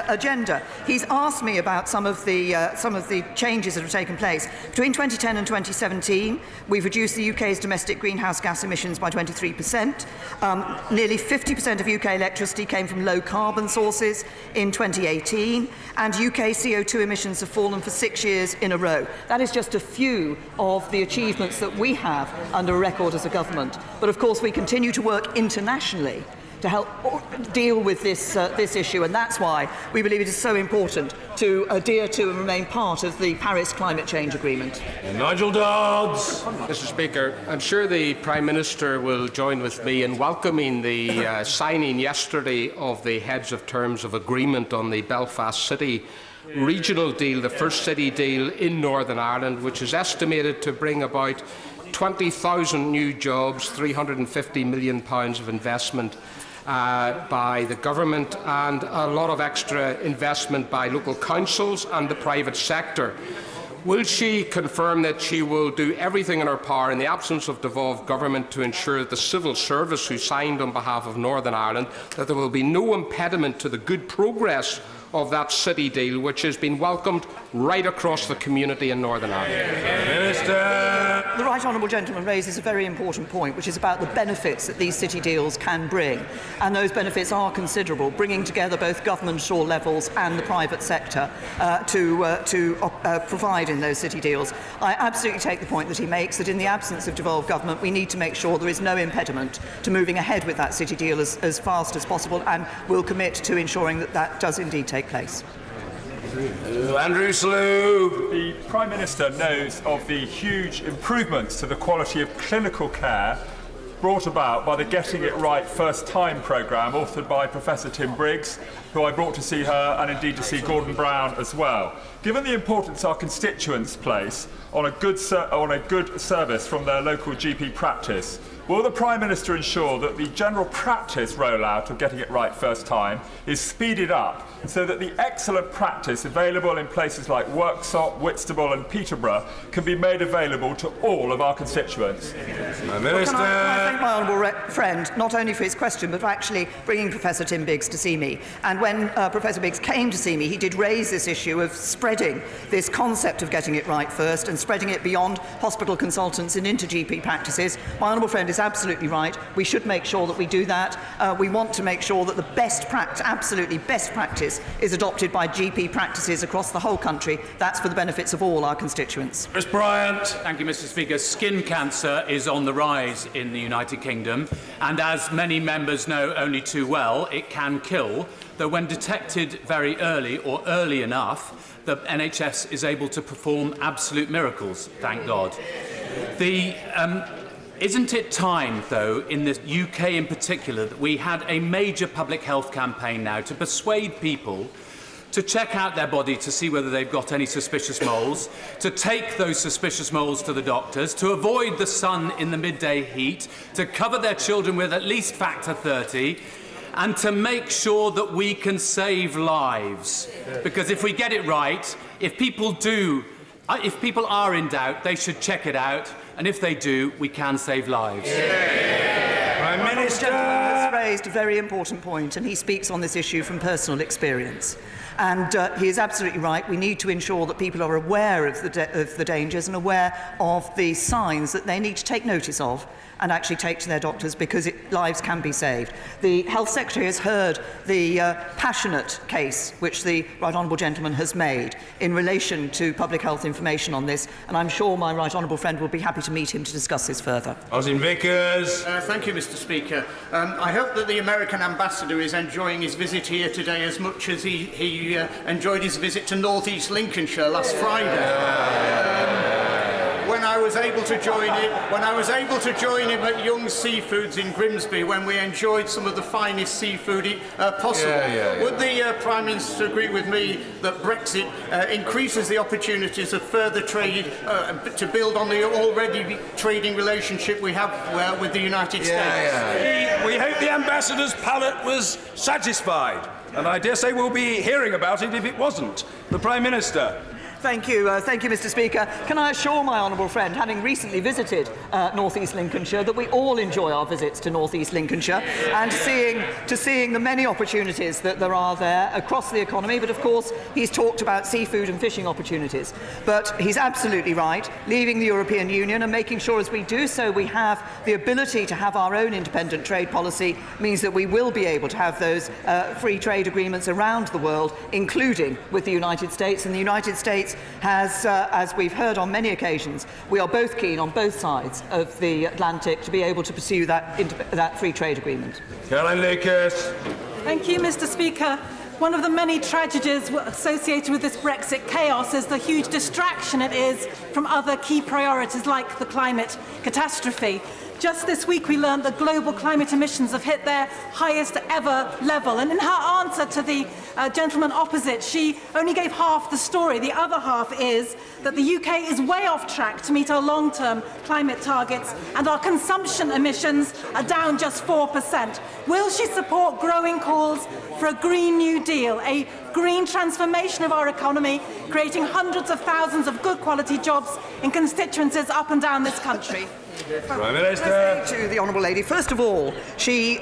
agenda. He's asked me about some of the changes that have taken place. Between 2010 and 2017, we've reduced the UK's domestic greenhouse gas emissions by 23%. Nearly 50% of UK electricity came from low-carbon sources in 2018, and UK CO2 emissions have fallen for 6 years in a row. That is just a few of the achievements that we have under a record as a government. But of course, we continue to work internationally to help deal with this issue, and that's why we believe it is so important to adhere to and remain part of the Paris Climate Change Agreement. Nigel Dodds. Mr. Speaker, I'm sure the Prime Minister will join with me in welcoming the signing yesterday of the Heads of Terms of Agreement on the Belfast City regional deal, the first city deal in Northern Ireland, which is estimated to bring about 20,000 new jobs, £350 million of investment by the government, and a lot of extra investment by local councils and the private sector. Will she confirm that she will do everything in her power in the absence of devolved government to ensure that the civil service who signed on behalf of Northern Ireland, that there will be no impediment to the good progress of that city deal, which has been welcomed right across the community in Northern Ireland? Minister. The Right Honourable Gentleman raises a very important point, which is about the benefits that these city deals can bring, and those benefits are considerable, bringing together both government at all levels and the private sector to provide in those city deals. I absolutely take the point that he makes, that in the absence of devolved government we need to make sure there is no impediment to moving ahead with that city deal as fast as possible, and will commit to ensuring that that does indeed take place. Andrew Slew. The Prime Minister knows of the huge improvements to the quality of clinical care brought about by the Getting It Right First Time programme authored by Professor Tim Briggs, who I brought to see her and indeed to see Gordon Brown as well. Given the importance our constituents place on a good service from their local GP practice, will the Prime Minister ensure that the general practice rollout of Getting It Right First Time is speeded up so that the excellent practice available in places like Worksop, Whitstable and Peterborough can be made available to all of our constituents? Prime Minister. Can I thank my honourable friend not only for his question but for actually bringing Professor Tim Briggs to see me. And when Professor Briggs came to see me, he did raise this issue of spreading this concept of getting it right first and spreading it beyond hospital consultants and into GP practices. My honourable friend is absolutely right. We should make sure that we do that. We want to make sure that the best practice, absolutely best practice, is adopted by GP practices across the whole country. That's for the benefits of all our constituents. Chris Bryant. Thank you, Mr. Speaker. Skin cancer is on the rise in the United Kingdom, and as many members know only too well, it can kill, though when detected very early or early enough, the NHS is able to perform absolute miracles, thank God. Isn't it time, though, in the UK in particular, that we had a major public health campaign now to persuade people to check out their body to see whether they've got any suspicious moles, to take those suspicious moles to the doctors, to avoid the sun in the midday heat, to cover their children with at least factor 30, and to make sure that we can save lives? Because if we get it right, if people are in doubt, they should check it out. And if they do, we can save lives. Prime Minister has raised a very important point, and he speaks on this issue from personal experience. And he is absolutely right. We need to ensure that people are aware of the dangers and aware of the signs that they need to take notice of and actually take to their doctors, because lives can be saved. The Health Secretary has heard the passionate case which the Right Honourable Gentleman has made in relation to public health information on this, and I'm sure my Right Honourable friend will be happy to meet him to discuss this further. Osin Vickers. Thank you, Mr. Speaker. I hope that the American ambassador is enjoying his visit here today as much as he enjoyed his visit to North East Lincolnshire last Friday. When I was able to join him at Young Seafoods in Grimsby, when we enjoyed some of the finest seafood possible. Would the Prime Minister agree with me that Brexit increases the opportunities of further trade to build on the already trading relationship we have with the United States? We hope the Ambassador's palate was satisfied, and I dare say we'll be hearing about it if it wasn't. The Prime Minister. Thank you, Mr. Speaker. Can I assure my honourable friend, having recently visited North East Lincolnshire, that we all enjoy our visits to North East Lincolnshire and seeing the many opportunities that there are there across the economy. But of course, he's talked about seafood and fishing opportunities. But he's absolutely right. Leaving the European Union and making sure as we do so we have the ability to have our own independent trade policy means that we will be able to have those free trade agreements around the world, including with the United States. And the United States has, as we've heard on many occasions, we are both keen on both sides of the Atlantic to be able to pursue that free trade agreement. Caroline Lucas. Thank you, Mr. Speaker. One of the many tragedies associated with this Brexit chaos is the huge distraction it is from other key priorities like the climate catastrophe. Just this week we learned that global climate emissions have hit their highest ever level, and in her answer to the gentleman opposite, she only gave half the story. The other half is that the UK is way off track to meet our long-term climate targets, and our consumption emissions are down just 4%. Will she support growing calls for a Green New Deal, a green transformation of our economy, creating hundreds of thousands of good quality jobs in constituencies up and down this country? Prime Minister. To the honourable lady, first of all, she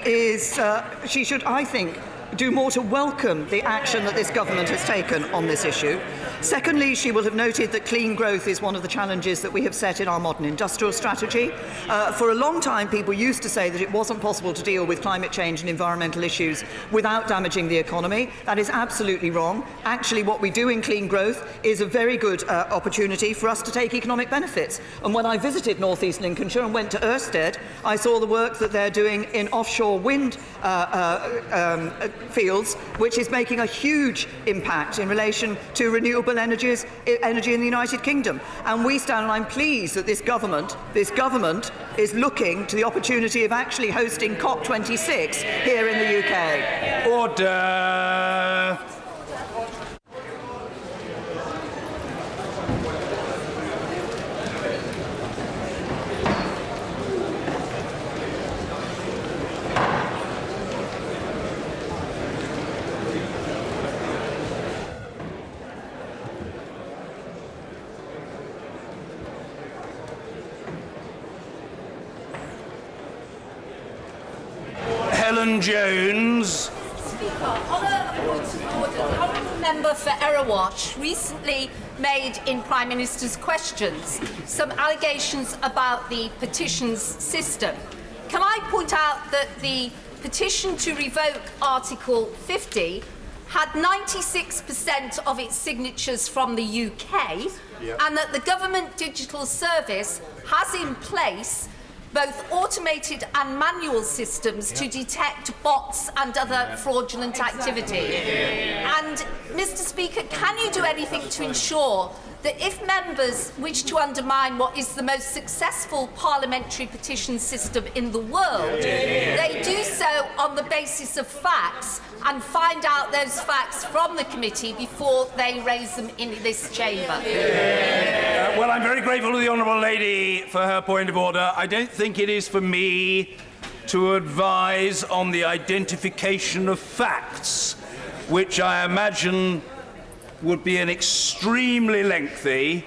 should, I think, do more to welcome the action that this government has taken on this issue. Secondly, she will have noted that clean growth is one of the challenges that we have set in our modern industrial strategy. For a long time, people used to say that it wasn't possible to deal with climate change and environmental issues without damaging the economy. That is absolutely wrong. Actually, what we do in clean growth is a very good opportunity for us to take economic benefits. And when I visited North East Lincolnshire and went to Ørsted, I saw the work that they're doing in offshore wind fields, which is making a huge impact in relation to renewable renewable energy in the United Kingdom. And we stand, and I'm pleased that this government is looking to the opportunity of actually hosting COP26 here in the UK. Order. Helen Jones. Speaker, on a point of order, the honourable member for Erewash recently made in Prime Minister's questions some allegations about the petitions system. Can I point out that the petition to revoke Article 50 had 96% of its signatures from the UK, and that the Government Digital Service has in place both automated and manual systems to detect bots and other fraudulent activity. And, Mr. Speaker, can you do anything to ensure that if members wish to undermine what is the most successful parliamentary petition system in the world, they do so on the basis of facts and find out those facts from the committee before they raise them in this chamber? Well, I'm very grateful to the honourable lady for her point of order. I don't think it is for me to advise on the identification of facts, which I imagine would be an extremely lengthy,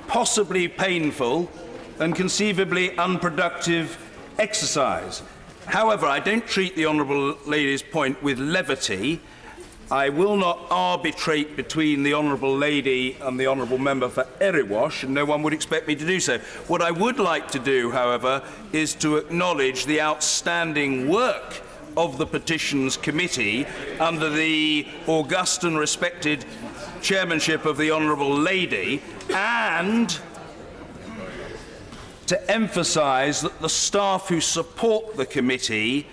possibly painful, and conceivably unproductive exercise. However, I don't treat the honourable lady's point with levity. I will not arbitrate between the honourable lady and the honourable member for Erewash, and no one would expect me to do so. What I would like to do, however, is to acknowledge the outstanding work of the Petitions Committee under the august and respected chairmanship of the honourable lady, and to emphasise that the staff who support the committee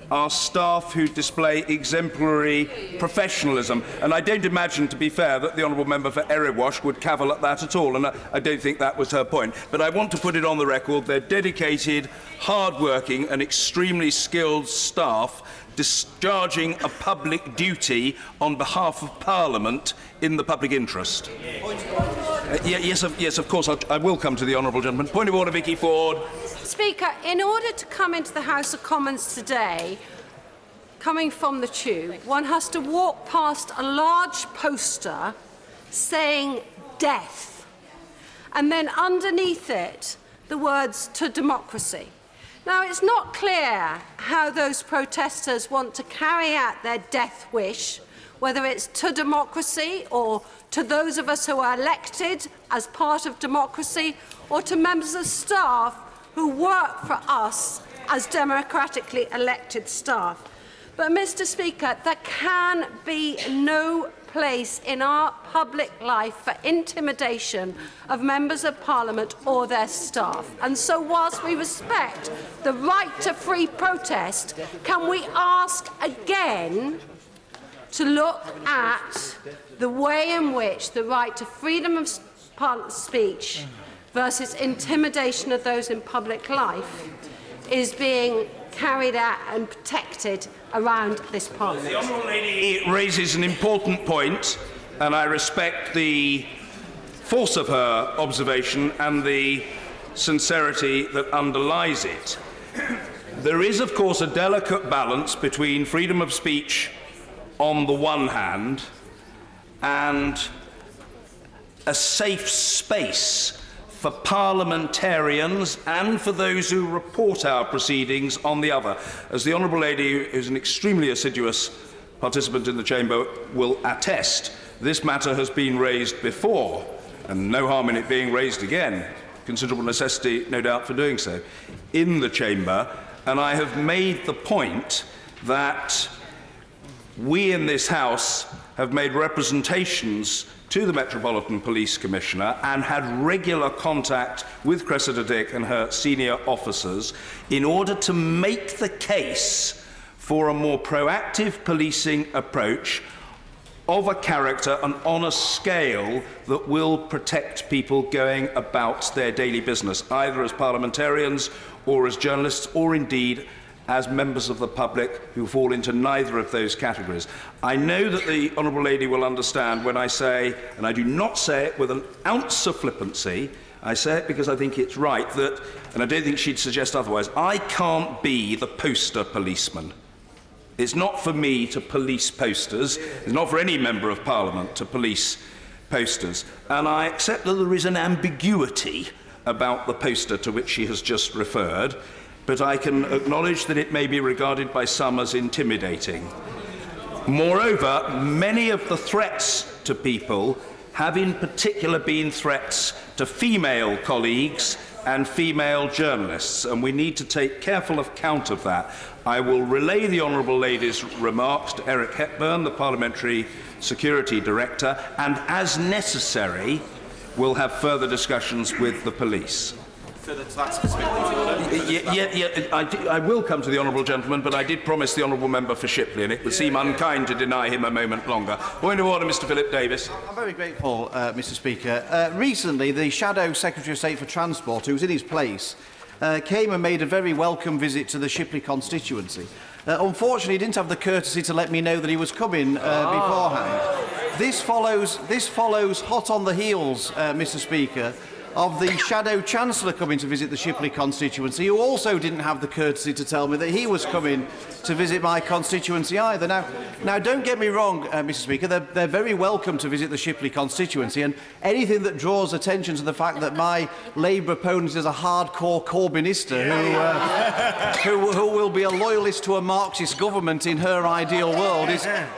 are staff who display exemplary professionalism. And I don't imagine, to be fair, that the honourable member for Erewash would cavil at that at all, and I don't think that was her point. But I want to put it on the record, they're dedicated, hard-working and extremely skilled staff discharging a public duty on behalf of Parliament in the public interest. Yes, of course, I will come to the honourable gentleman. Point of order, Vicky Ford. Speaker, in order to come into the House of Commons today, coming from the tube, one has to walk past a large poster saying death, and then underneath it, the words "to democracy." Now, it's not clear how those protesters want to carry out their death wish, whether it's to democracy or to those of us who are elected as part of democracy, or to members of staff who work for us as democratically elected staff. But, Mr. Speaker, there can be no place in our public life for intimidation of members of Parliament or their staff. And so, whilst we respect the right to free protest, can we ask again to look at the way in which the right to freedom of speech versus intimidation of those in public life is being carried out and protected around this Parliament? The honourable lady raises an important point, and I respect the force of her observation and the sincerity that underlies it. There is, of course, a delicate balance between freedom of speech on the one hand and a safe space for parliamentarians and for those who report our proceedings on the other. As the honourable lady, who is an extremely assiduous participant in the chamber, will attest, this matter has been raised before, and no harm in it being raised again. Considerable necessity, no doubt, for doing so in the chamber. And I have made the point that we in this House have made representations to the Metropolitan Police Commissioner and had regular contact with Cressida Dick and her senior officers in order to make the case for a more proactive policing approach of a character and on a scale that will protect people going about their daily business, either as parliamentarians or as journalists, or indeed as members of the public who fall into neither of those categories. I know that the Honourable Lady will understand when I say, and I do not say it with an ounce of flippancy, I say it because I think it's right, that, and I don't think she'd suggest otherwise, I can't be the poster policeman. It's not for me to police posters. It's not for any Member of Parliament to police posters. And I accept that there is an ambiguity about the poster to which she has just referred, but I can acknowledge that it may be regarded by some as intimidating. Moreover, many of the threats to people have in particular been threats to female colleagues and female journalists, and we need to take careful account of that. I will relay the Honourable Lady's remarks to Eric Hepburn, the Parliamentary Security Director, and as necessary, we'll have further discussions with the police. So that's that specific. I will come to the honourable gentleman, but I did promise the honourable member for Shipley, and it would seem unkind to deny him a moment longer. Point of order, Mr. Philip Davis. I'm very grateful, Mr. Speaker. Recently, the Shadow Secretary of State for Transport, who was in his place, came and made a very welcome visit to the Shipley constituency. Unfortunately, he didn't have the courtesy to let me know that he was coming beforehand. This follows hot on the heels, Mr. Speaker, of the Shadow Chancellor coming to visit the Shipley constituency, who also didn't have the courtesy to tell me that he was coming to visit my constituency either. Now don't get me wrong, Mr. Speaker, they're very welcome to visit the Shipley constituency, and anything that draws attention to the fact that my Labour opponent is a hardcore Corbynista who will be a loyalist to a Marxist government in her ideal world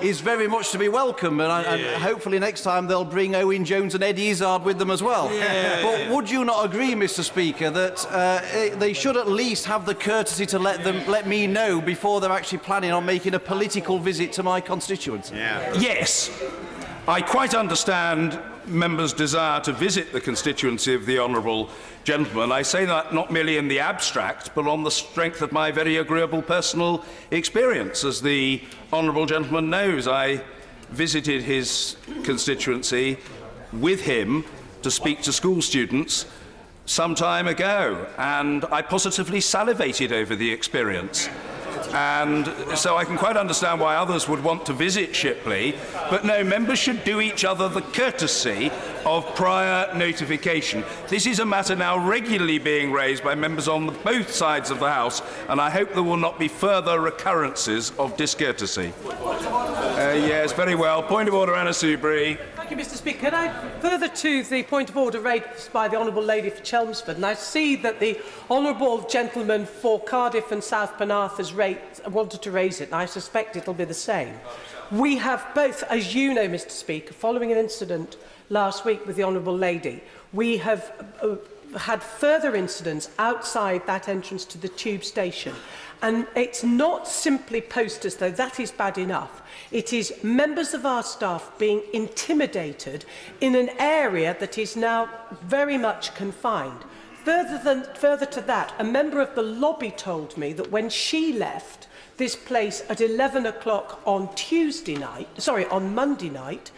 is very much to be welcome, and hopefully next time they'll bring Owen Jones and Eddie Izzard with them as well. But would you not agree, Mr. Speaker, that they should at least have the courtesy to let me know before they're actually planning on making a political visit to my constituency? Yes, I quite understand members' desire to visit the constituency of the honourable gentleman. I say that not merely in the abstract, but on the strength of my very agreeable personal experience. As the honourable gentleman knows, I visited his constituency with him to speak to school students some time ago, and I positively salivated over the experience. And so I can quite understand why others would want to visit Shipley, but no, members should do each other the courtesy of prior notification. This is a matter now regularly being raised by members on both sides of the House, and I hope there will not be further recurrences of discourtesy. Yes, very well. Point of order, Anna Soubry. Thank you, Mr. Speaker. Can I further to the point of order raised by the Honourable Lady for Chelmsford, and I see that the Honourable gentleman for Cardiff and South Penarth has wanted to raise it, and I suspect it will be the same. We have both, as you know, Mr. Speaker, following an incident last week with the Honourable Lady, we have had further incidents outside that entrance to the tube station. And it's not simply posters, though that is bad enough. It is members of our staff being intimidated in an area that is now very much confined. Further to that, a member of the lobby told me that when she left this place at 11 o'clock on Monday night,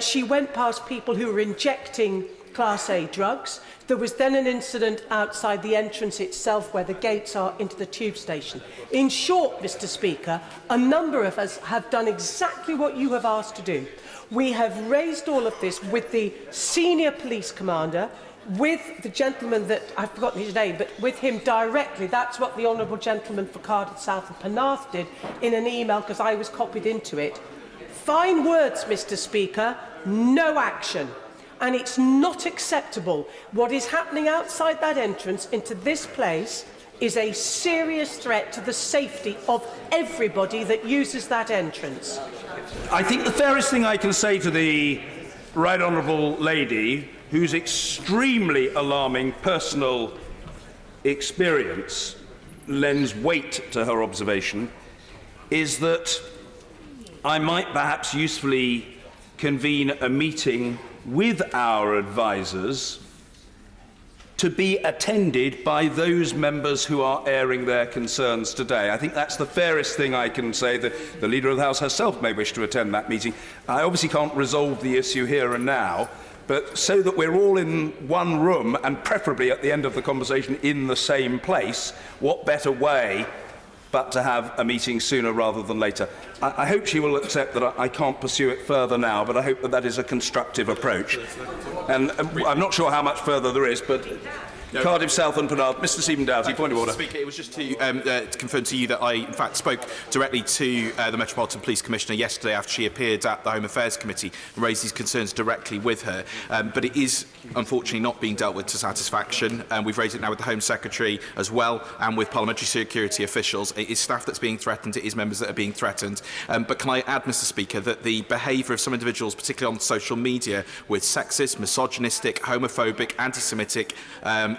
she went past people who were injecting Class A drugs. There was then an incident outside the entrance itself where the gates are into the tube station. In short, Mr. Speaker, a number of us have done exactly what you have asked to do. We have raised all of this with the senior police commander, with the gentleman that, I've forgotten his name, but with him directly. That's what the Honourable gentleman for Cardiff South and Penarth did in an email, because I was copied into it. Fine words, Mr. Speaker, no action. And it's not acceptable. What is happening outside that entrance into this place is a serious threat to the safety of everybody that uses that entrance. I think the fairest thing I can say to the Right Honourable Lady, whose extremely alarming personal experience lends weight to her observation, is that I might perhaps usefully convene a meeting with our advisers to be attended by those members who are airing their concerns today. I think that's the fairest thing I can say. The Leader of the House herself may wish to attend that meeting. I obviously can't resolve the issue here and now, but so that we're all in one room and preferably at the end of the conversation in the same place, what better way but to have a meeting sooner rather than later. I hope she will accept that I can't pursue it further now, but I hope that that is a constructive approach. And I'm not sure how much further there is, but No. Cardiff South and Penarth. Mr. Stephen Doughty, point of order. Speaker, it was just to confirm to you that I, in fact, spoke directly to the Metropolitan Police Commissioner yesterday after she appeared at the Home Affairs Committee and raised these concerns directly with her. But it is, unfortunately, not being dealt with to satisfaction. We've raised it now with the Home Secretary as well and with parliamentary security officials. It is staff that's being threatened. It is members that are being threatened. But can I add, Mr. Speaker, that the behaviour of some individuals, particularly on social media, with sexist, misogynistic, homophobic, anti-Semitic,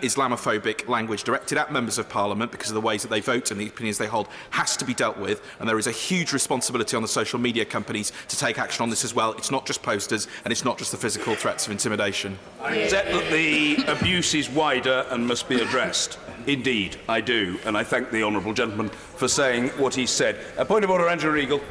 Islamophobic language directed at members of Parliament because of the ways that they vote and the opinions they hold has to be dealt with, and there is a huge responsibility on the social media companies to take action on this as well. It's not just posters and it's not just the physical threats of intimidation. I accept that the abuse is wider and must be addressed. Indeed, I do, and I thank the honourable gentleman for saying what he said. A point of order, Angela Regal.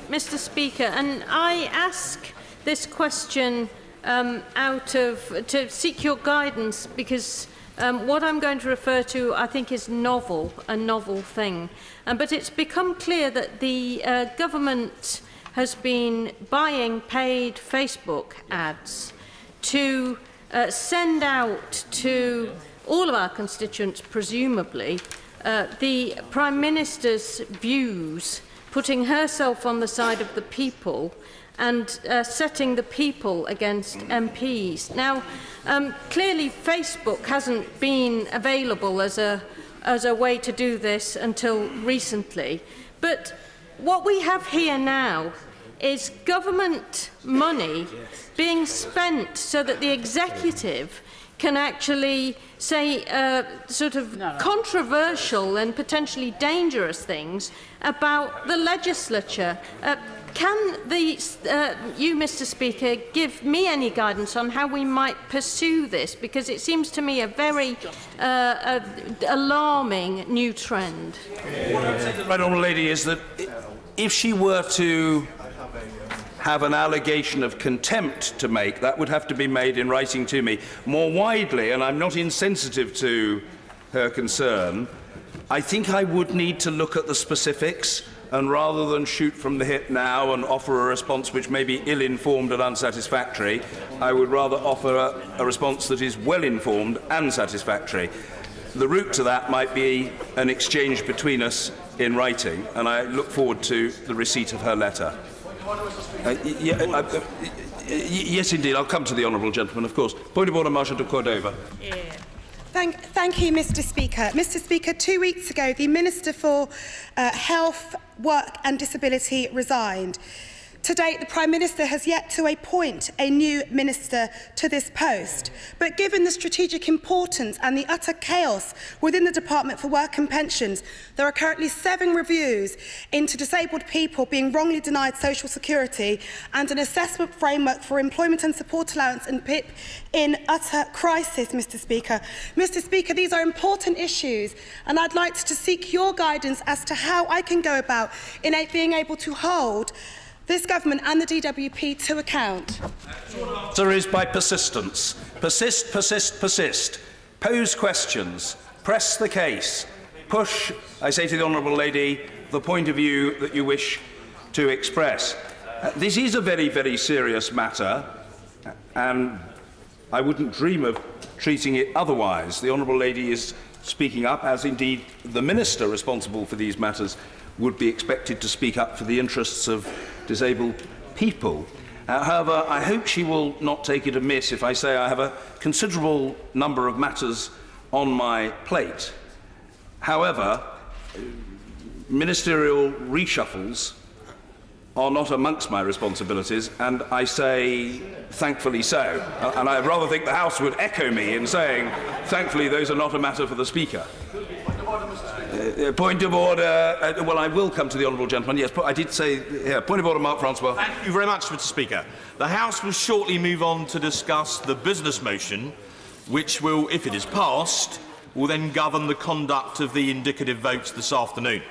Mr. Speaker, and I ask this question to seek your guidance because what I'm going to refer to, I think, is novel, a novel thing. But it's become clear that the government has been buying paid Facebook ads to send out to all of our constituents, presumably, the Prime Minister's views, putting herself on the side of the people and setting the people against MPs. Now, clearly Facebook hasn't been available as a way to do this until recently. But what we have here now is government money being spent so that the executive can actually say controversial and potentially dangerous things about the legislature. Can you, Mr. Speaker, give me any guidance on how we might pursue this? Because it seems to me a very alarming new trend. What I'm saying to the Right Honourable Lady is that if she were to have an allegation of contempt to make, that would have to be made in writing to me. More widely, and I'm not insensitive to her concern, I think I would need to look at the specifics, and rather than shoot from the hip now and offer a response which may be ill-informed and unsatisfactory, I would rather offer a response that is well-informed and satisfactory. The route to that might be an exchange between us in writing, and I look forward to the receipt of her letter. Yes, indeed. I'll come to the honourable gentleman, of course. Point of order, Marshal de Cordova. Yeah. Thank you, Mr. Speaker. Mr. Speaker, 2 weeks ago, the Minister for Health, Work and Disability resigned. To date, the Prime Minister has yet to appoint a new minister to this post. But given the strategic importance and the utter chaos within the Department for Work and Pensions, there are currently 7 reviews into disabled people being wrongly denied social security and an assessment framework for employment and support allowance and PIP in utter crisis, Mr. Speaker. Mr. Speaker, these are important issues, and I'd like to seek your guidance as to how I can go about in being able to hold this government and the DWP to account. The answer is by persistence. Persist, persist, persist. Pose questions. Press the case. Push, I say to the honourable lady, the point of view that you wish to express. This is a very, very serious matter, and I wouldn't dream of treating it otherwise. The honourable lady is speaking up, as indeed the Minister responsible for these matters would be expected to speak up for the interests of disabled people. However, I hope she will not take it amiss if I say I have a considerable number of matters on my plate. However, ministerial reshuffles are not amongst my responsibilities, and I say thankfully so. And I rather think the House would echo me in saying, thankfully, those are not a matter for the Speaker. Point of order. Well, I will come to the honourable gentleman. Yes, I did say. Yeah, point of order, Mark Francois. Thank you very much, Mr. Speaker. The House will shortly move on to discuss the business motion which will, if it is passed, will then govern the conduct of the indicative votes this afternoon.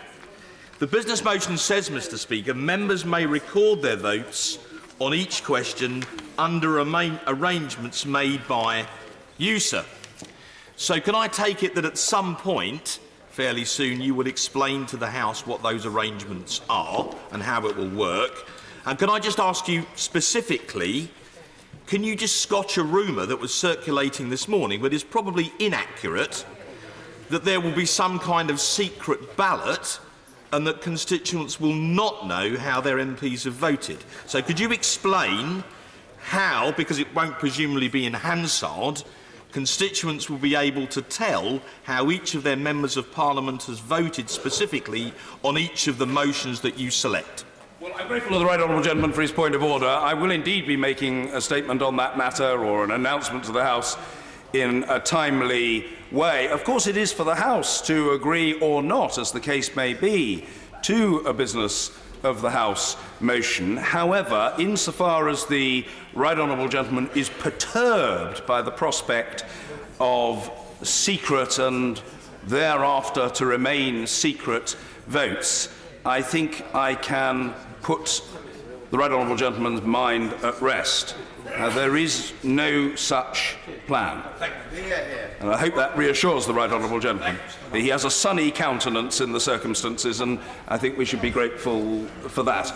The business motion says, Mr. Speaker, members may record their votes on each question under arrangements made by you, sir. So can I take it that at some point, fairly soon, you will explain to the House what those arrangements are and how it will work? And can I just ask you specifically, can you just scotch a rumour that was circulating this morning, but is probably inaccurate, that there will be some kind of secret ballot and that constituents will not know how their MPs have voted? So could you explain how, because it won't presumably be in Hansard, constituents will be able to tell how each of their members of Parliament has voted specifically on each of the motions that you select? Well, I'm grateful to the right honourable gentleman for his point of order. I will indeed be making a statement on that matter or an announcement to the House in a timely way. Of course, it is for the House to agree or not, as the case may be, to a business of the House motion. However, insofar as the right honourable gentleman is perturbed by the prospect of secret and thereafter to remain secret votes, I think I can put the right honourable gentleman's mind at rest. There is no such plan. And I hope that reassures the right honourable gentleman. He has a sunny countenance in the circumstances, and I think we should be grateful for that.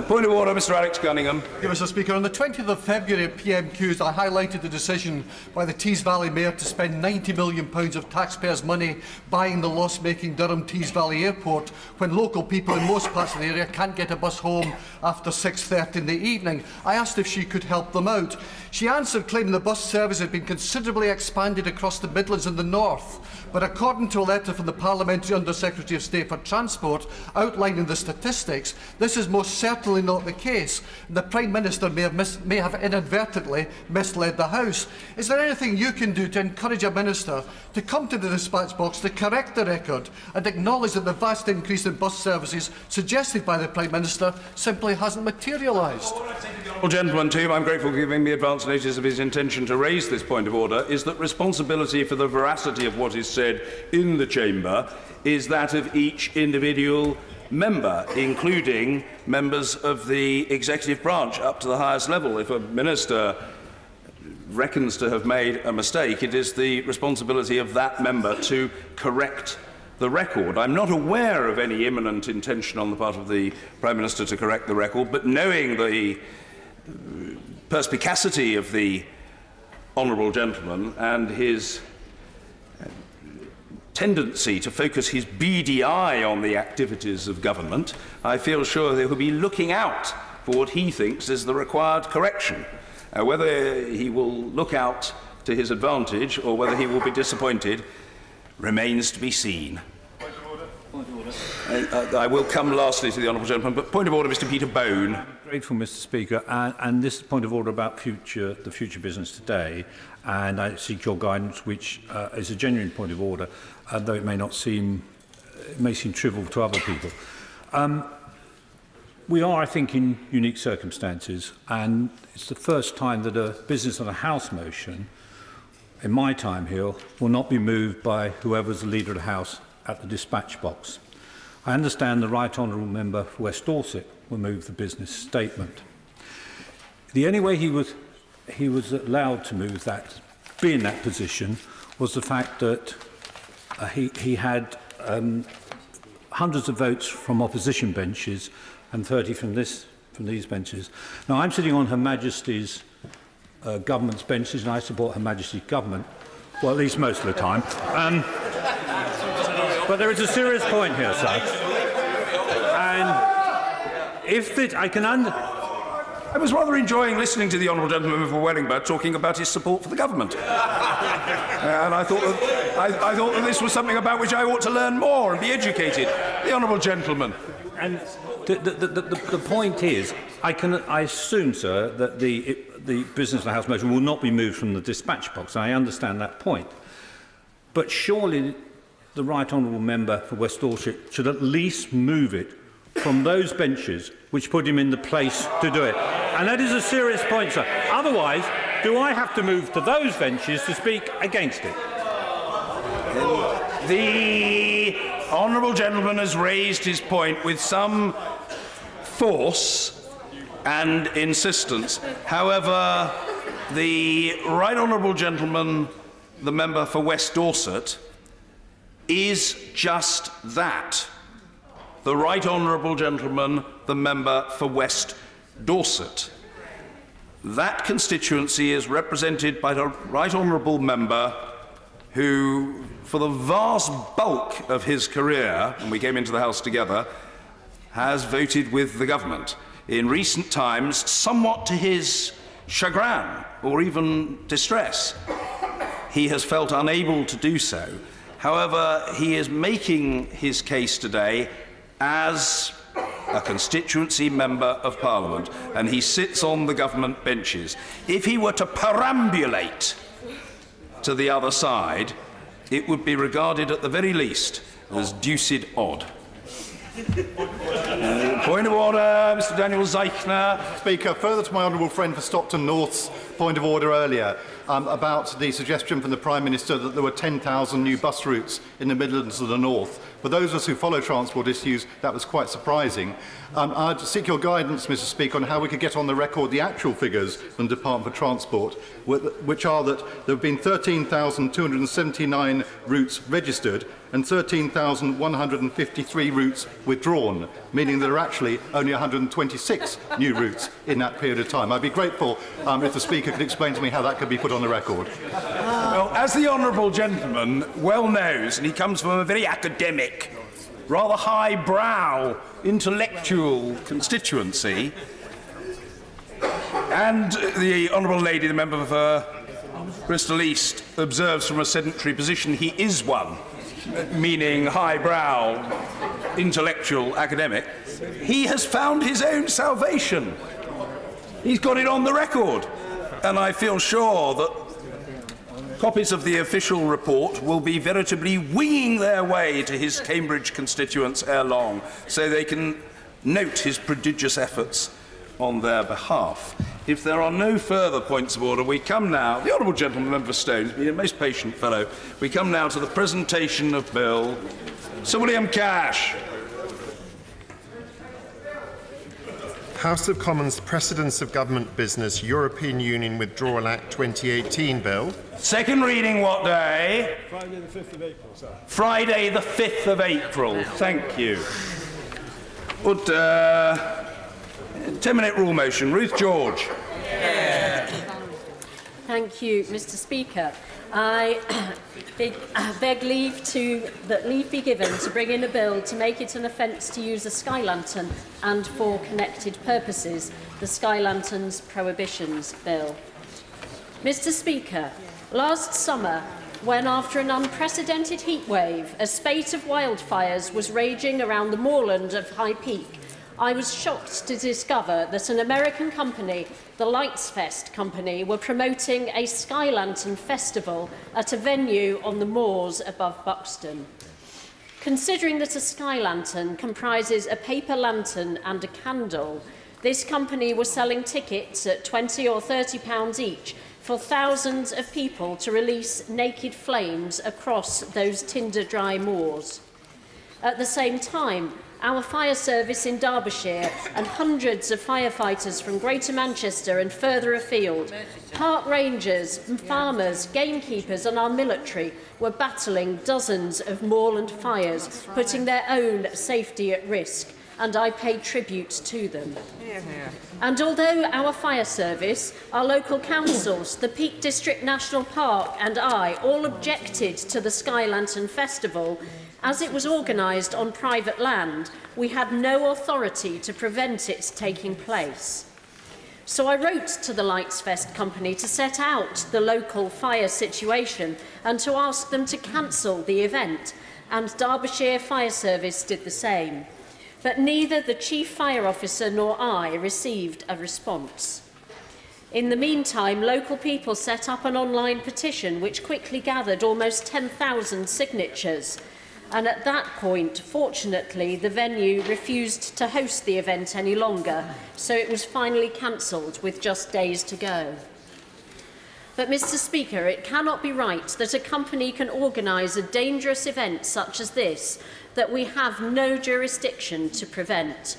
Point of order, Mr. Alex Cunningham. Mr. Speaker, on the 20th of February at PMQs, I highlighted the decision by the Tees Valley Mayor to spend £90 million of taxpayers' money buying the loss-making Durham Tees Valley Airport, when local people in most parts of the area can't get a bus home after 6:30 in the evening. I asked if she could help them out. She answered, claiming the bus service had been considerably expanded across the Midlands and the North. But according to a letter from the Parliamentary Under-Secretary of State for Transport outlining the statistics, this is most certainly not the case. The Prime Minister may have inadvertently misled the House. Is there anything you can do to encourage a Minister to come to the dispatch box to correct the record and acknowledge that the vast increase in bus services suggested by the Prime Minister simply hasn't materialised? Well, gentleman, to whom I'm grateful for giving me advance notice of his intention to raise this point of order, is that responsibility for the veracity of what is said in the chamber is that of each individual member, including members of the executive branch up to the highest level. If a minister reckons to have made a mistake, it is the responsibility of that member to correct the record. I'm not aware of any imminent intention on the part of the Prime Minister to correct the record, but knowing the perspicacity of the honourable gentleman and his tendency to focus his beady eye on the activities of government, I feel sure they will be looking out for what he thinks is the required correction. Whether he will look out to his advantage or whether he will be disappointed remains to be seen. I will come lastly to the honourable gentleman, but point of order, Mr. Peter Bone. Grateful, Mr. Speaker, and this point of order about the future business today, and I seek your guidance, which is a genuine point of order, though it may not seem, it may seem trivial to other people. We are, I think, in unique circumstances, and it's the first time that a business on a House motion, in my time here, will not be moved by whoever's the leader of the House at the dispatch box. I understand the Right Honourable Member for West Dorset will move the business statement. The only way he was allowed to move that, be in that position, was the fact that he had hundreds of votes from opposition benches and 30 from these benches. Now, I'm sitting on Her Majesty's government's benches, and I support Her Majesty's government, well, at least most of the time. But there is a serious point here, sir. And if I can I was rather enjoying listening to the honourable gentleman for Wellingborough talking about his support for the government. And I thought that this was something about which I ought to learn more and be educated. The honourable gentleman. And the point is, I assume, sir, that the business of the House motion will not be moved from the dispatch box. I understand that point. But surely the Right Honourable Member for West Dorset should at least move it from those benches which put him in the place to do it. And that is a serious point, sir. Otherwise, do I have to move to those benches to speak against it? The honourable gentleman has raised his point with some force and insistence. However, the right honourable gentleman, the member for West Dorset, is just that. The right honourable gentleman, the member for West Dorset. That constituency is represented by the right honourable member who, for the vast bulk of his career, and we came into the House together, has voted with the government. In recent times, somewhat to his chagrin or even distress, he has felt unable to do so. However, he is making his case today as a constituency member of Parliament, and he sits on the government benches. If he were to perambulate to the other side, it would be regarded at the very least as deuced odd. Point of order, Mr. Daniel Zeichner. Speaker, further to my honourable friend for Stockton North's point of order earlier about the suggestion from the Prime Minister that there were 10,000 new bus routes in the Midlands of the North. For those of us who follow transport issues, that was quite surprising. I'd seek your guidance, Mr. Speaker, on how we could get on the record the actual figures from the Department for Transport, which are that there have been 13,279 routes registered and 13,153 routes withdrawn, meaning there are actually only 126 new routes in that period of time. I'd be grateful if the Speaker could explain to me how that could be put on the record. Well, as the honourable gentleman well knows, and he comes from a very academic, rather high-brow, intellectual constituency, and the honourable lady, the member for Bristol East, observes from a sedentary position he is one, meaning high-brow, intellectual, academic. He has found his own salvation. He's got it on the record. And I feel sure that copies of the official report will be veritably winging their way to his Cambridge constituents ere long, so they can note his prodigious efforts on their behalf. If there are no further points of order, we come now, the honourable gentleman, member for Stone, has been a most patient fellow. We come now to the presentation of Bill. Sir William Cash. House of Commons Precedence of Government Business European Union Withdrawal Act 2018 Bill. Second reading what day? Friday the 5th of April, sir. Friday the 5th of April. Thank you. Would 10-minute rule motion. Ruth George. Thank you, Mr. Speaker. I beg leave that leave be given to bring in a bill to make it an offence to use a sky lantern and for connected purposes, the Sky Lanterns Prohibitions Bill. Mr. Speaker, last summer, when after an unprecedented heatwave, a spate of wildfires was raging around the moorland of High Peak, I was shocked to discover that an American company, the Lights Fest Company, were promoting a Sky Lantern Festival at a venue on the moors above Buxton. Considering that a sky lantern comprises a paper lantern and a candle, this company was selling tickets at £20 or £30 each for thousands of people to release naked flames across those tinder-dry moors. At the same time, our fire service in Derbyshire and hundreds of firefighters from Greater Manchester and further afield, park rangers, farmers, gamekeepers and our military were battling dozens of moorland fires, putting their own safety at risk, and I paid tribute to them. And although our fire service, our local councils, the Peak District National Park and I all objected to the Sky Lantern Festival, as it was organised on private land, we had no authority to prevent its taking place. So I wrote to the Lights Fest Company to set out the local fire situation and to ask them to cancel the event, and Derbyshire Fire Service did the same. But neither the Chief Fire Officer nor I received a response. In the meantime, local people set up an online petition which quickly gathered almost 10,000 signatures. And at that point, fortunately, the venue refused to host the event any longer, so it was finally cancelled with just days to go. But, Mr. Speaker, it cannot be right that a company can organise a dangerous event such as this that we have no jurisdiction to prevent.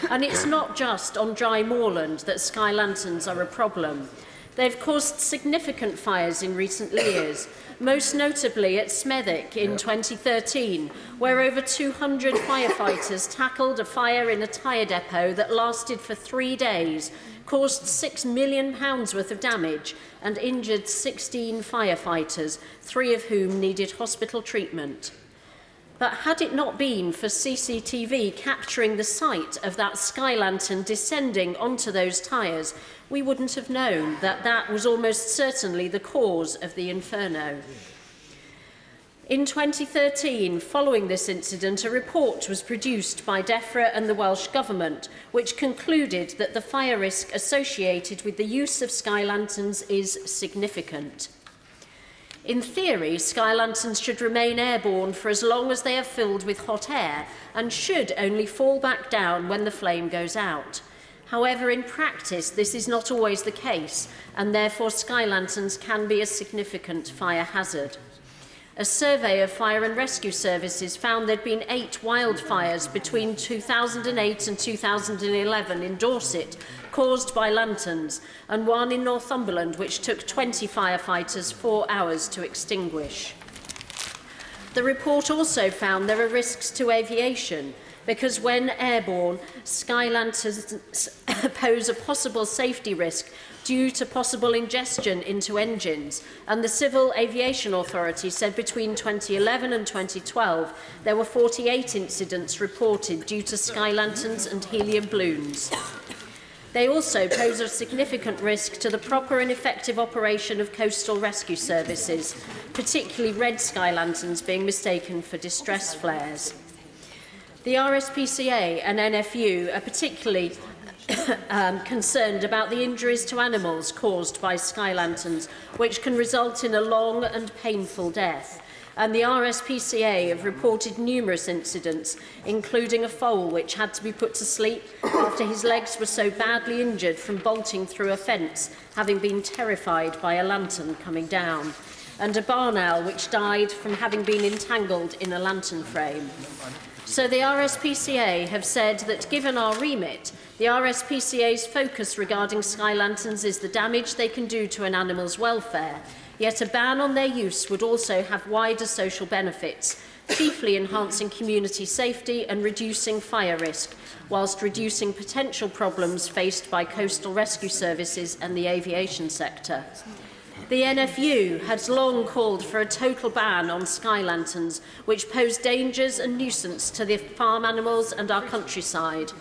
And it's not just on dry moorland that sky lanterns are a problem. They've caused significant fires in recent years, most notably at Smethwick in 2013, where over 200 firefighters tackled a fire in a tyre depot that lasted for 3 days, caused £6 million worth of damage and injured 16 firefighters, 3 of whom needed hospital treatment. But had it not been for CCTV capturing the sight of that sky lantern descending onto those tyres, we wouldn't have known that that was almost certainly the cause of the inferno. In 2013, following this incident, a report was produced by DEFRA and the Welsh Government, which concluded that the fire risk associated with the use of sky lanterns is significant. In theory, sky lanterns should remain airborne for as long as they are filled with hot air and should only fall back down when the flame goes out. However, in practice, this is not always the case, and therefore sky lanterns can be a significant fire hazard. A survey of fire and rescue services found there'd been 8 wildfires between 2008 and 2011 in Dorset caused by lanterns, and 1 in Northumberland which took 20 firefighters 4 hours to extinguish. The report also found there are risks to aviation, because when airborne, sky lanterns pose a possible safety risk due to possible ingestion into engines, and the Civil Aviation Authority said between 2011 and 2012 there were 48 incidents reported due to sky lanterns and helium balloons. They also pose a significant risk to the proper and effective operation of coastal rescue services, particularly red sky lanterns being mistaken for distress flares. The RSPCA and NFU are particularly concerned about the injuries to animals caused by sky lanterns, which can result in a long and painful death. And the RSPCA have reported numerous incidents, including a foal which had to be put to sleep after his legs were so badly injured from bolting through a fence, having been terrified by a lantern coming down, and a barn owl which died from having been entangled in a lantern frame. So the RSPCA have said that given our remit, the RSPCA's focus regarding sky lanterns is the damage they can do to an animal's welfare, yet a ban on their use would also have wider social benefits, chiefly enhancing community safety and reducing fire risk, whilst reducing potential problems faced by coastal rescue services and the aviation sector. The NFU has long called for a total ban on sky lanterns, which pose dangers and nuisance to the farm animals and our countryside.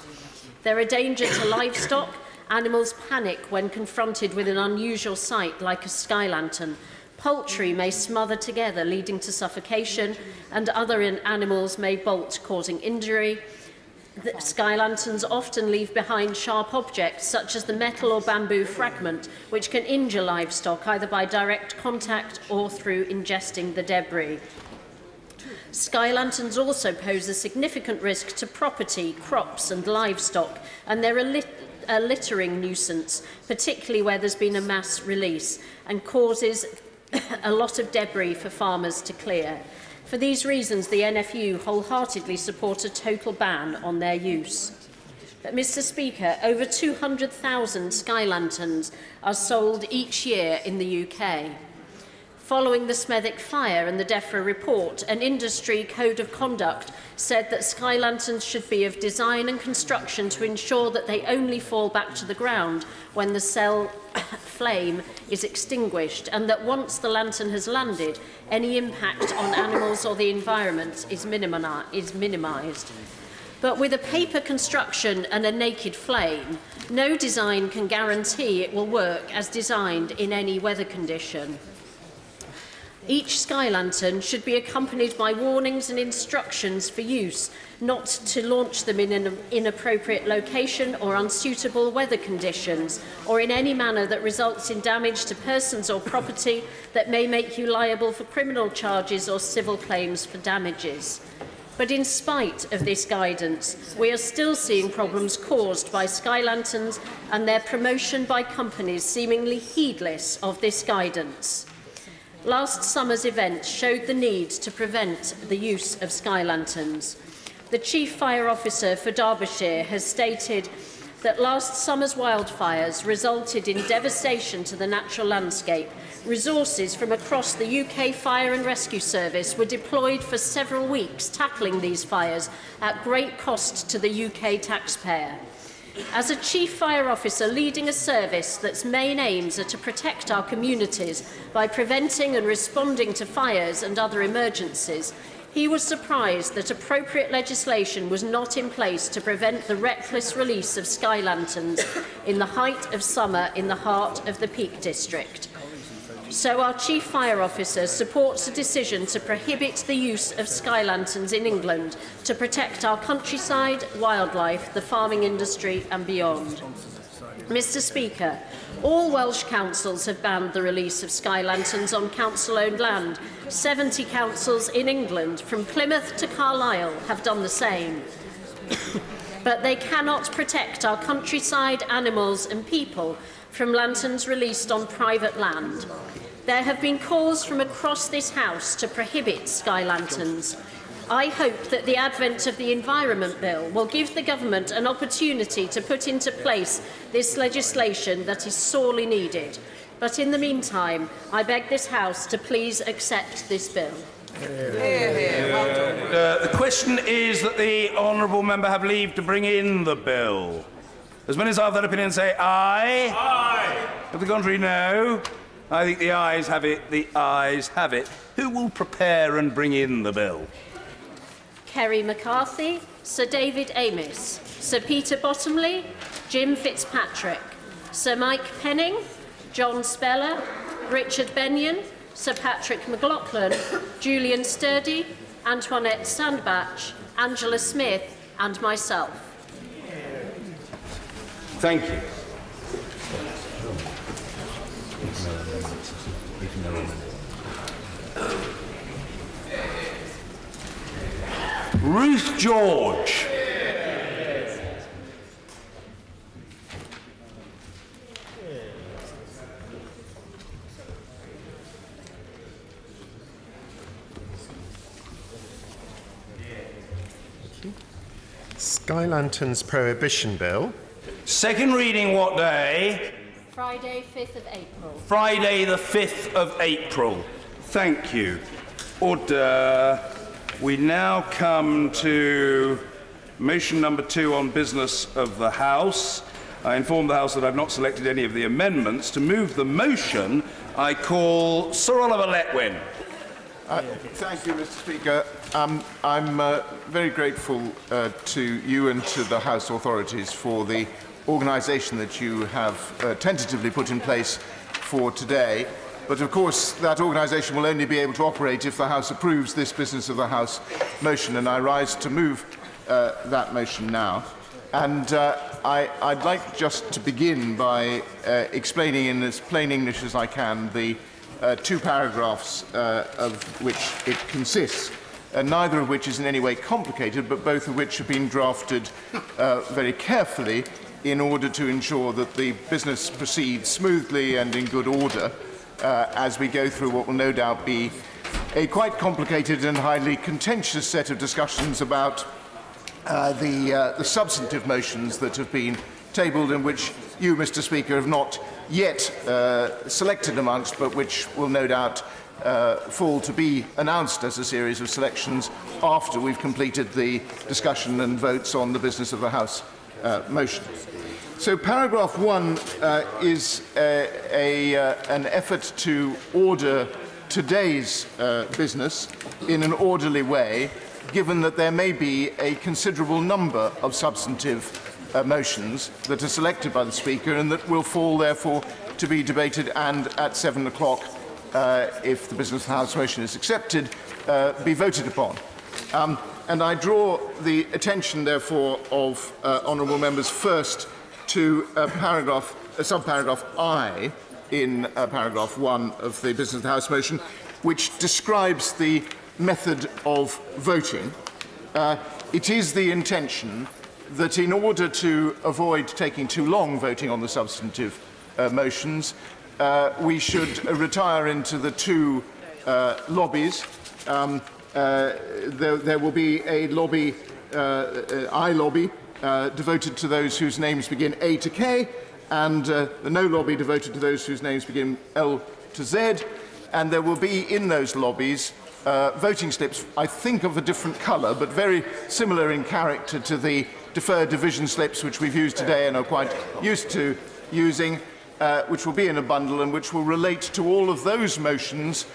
They're a danger to livestock. Animals panic when confronted with an unusual sight like a sky lantern. Poultry may smother together, leading to suffocation, and other animals may bolt, causing injury. The sky lanterns often leave behind sharp objects, such as the metal or bamboo fragment, which can injure livestock either by direct contact or through ingesting the debris. Sky lanterns also pose a significant risk to property, crops and livestock, and they're a littering nuisance, particularly where there's been a mass release, and causes a lot of debris for farmers to clear. For these reasons, the NFU wholeheartedly support a total ban on their use. But, Mr. Speaker, over 200,000 sky lanterns are sold each year in the UK. Following the Smethwick fire and the DEFRA report, an industry code of conduct said that sky lanterns should be of design and construction to ensure that they only fall back to the ground when the cell flame is extinguished, and that once the lantern has landed, any impact on animals or the environment is minimised. But with a paper construction and a naked flame, no design can guarantee it will work as designed in any weather condition. Each sky lantern should be accompanied by warnings and instructions for use, not to launch them in an inappropriate location or unsuitable weather conditions, or in any manner that results in damage to persons or property that may make you liable for criminal charges or civil claims for damages. But in spite of this guidance, we are still seeing problems caused by sky lanterns and their promotion by companies seemingly heedless of this guidance. Last summer's events showed the need to prevent the use of sky lanterns. The Chief Fire Officer for Derbyshire has stated that last summer's wildfires resulted in devastation to the natural landscape. Resources from across the UK Fire and Rescue Service were deployed for several weeks tackling these fires at great cost to the UK taxpayer. As a Chief Fire Officer leading a service that's main aims are to protect our communities by preventing and responding to fires and other emergencies, he was surprised that appropriate legislation was not in place to prevent the reckless release of sky lanterns in the height of summer in the heart of the Peak District. So our Chief Fire Officer supports a decision to prohibit the use of sky lanterns in England to protect our countryside, wildlife, the farming industry and beyond. Mr Speaker, all Welsh councils have banned the release of sky lanterns on council-owned land. 70 councils in England, from Plymouth to Carlisle, have done the same. But they cannot protect our countryside, animals and people from lanterns released on private land. There have been calls from across this House to prohibit sky lanterns. I hope that the advent of the Environment Bill will give the Government an opportunity to put into place this legislation that is sorely needed. But in the meantime, I beg this House to please accept this bill. The question is that the honourable member have leave to bring in the bill. As many as are of that opinion say aye. Aye. Of the contrary, no. I think the ayes have it. The ayes have it. Who will prepare and bring in the bill? Kerry McCarthy, Sir David Amis, Sir Peter Bottomley, Jim Fitzpatrick, Sir Mike Penning, John Speller, Richard Benyon, Sir Patrick McLaughlin, Julian Sturdy, Antoinette Sandbach, Angela Smith and myself. Thank you. Ruth George. Sky Lanterns Prohibition Bill. Second reading what day? Friday, 5th of April. Friday the 5th of April. Thank you. Order. We now come to motion number 2 on business of the House. I inform the House that I've not selected any of the amendments. To move the motion, I call Sir Oliver Letwin. Thank you, Mr. Speaker. I'm very grateful to you and to the House authorities for the organisation that you have tentatively put in place for today. But of course, that organisation will only be able to operate if the House approves this business of the House motion, and I rise to move that motion now. And I'd like just to begin by explaining in as plain English as I can the 2 paragraphs of which it consists, neither of which is in any way complicated, but both of which have been drafted very carefully in order to ensure that the business proceeds smoothly and in good order as we go through what will no doubt be a quite complicated and highly contentious set of discussions about the substantive motions that have been tabled and which you, Mr. Speaker, have not yet selected amongst, but which will no doubt fall to be announced as a series of selections after we've completed the discussion and votes on the business of the House motion. So paragraph 1 is an effort to order today's business in an orderly way, given that there may be a considerable number of substantive motions that are selected by the Speaker and that will fall, therefore, to be debated and at 7 o'clock, if the business of the House motion is accepted, be voted upon. And I draw the attention, therefore, of honourable members first to subparagraph I in paragraph 1 of the business of the House motion, which describes the method of voting. it is the intention that in order to avoid taking too long voting on the substantive motions, we should retire into the two lobbies. There will be a lobby, I lobby, devoted to those whose names begin A to K, and the no lobby devoted to those whose names begin L to Z. And there will be in those lobbies voting slips, I think of a different colour, but very similar in character to the deferred division slips which we've used today and are quite used to using, which will be in a bundle and which will relate to all of those motions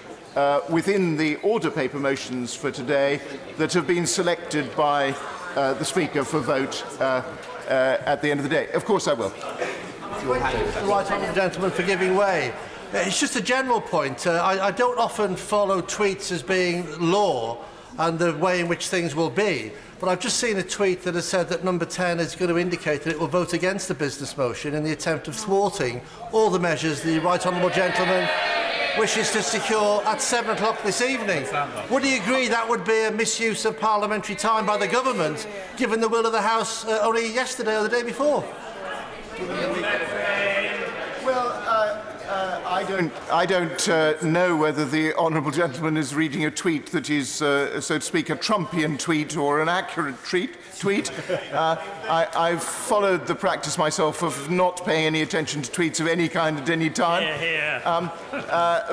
within the order paper motions for today that have been selected by the Speaker for vote at the end of the day. Of course I will. Thank you, the right honourable gentleman, for giving way. It's just a general point. I don't often follow tweets as being law and the way in which things will be. But I've just seen a tweet that has said that number 10 is going to indicate that it will vote against the business motion in the attempt of thwarting all the measures the right honourable gentleman wishes to secure at 7 o'clock this evening. Would he agree that would be a misuse of parliamentary time by the government, given the will of the House only yesterday or the day before? Well, I don't know whether the honourable gentleman is reading a tweet that is, so to speak, a Trumpian tweet or an accurate tweet. I've followed the practice myself of not paying any attention to tweets of any kind at any time.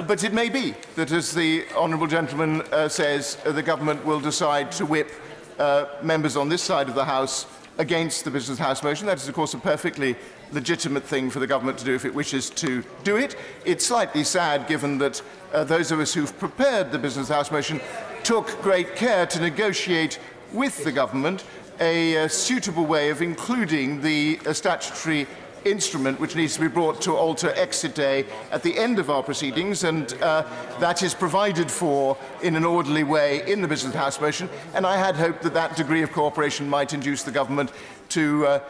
But it may be that, as the honourable gentleman says, the government will decide to whip members on this side of the House against the Business House motion. That is, of course, a perfectly legitimate thing for the government to do if it wishes to do it. It's slightly sad, given that those of us who've prepared the Business House motion took great care to negotiate with the government a suitable way of including the statutory instrument which needs to be brought to alter exit day at the end of our proceedings, and that is provided for in an orderly way in the Business House motion, and I had hoped that that degree of cooperation might induce the government to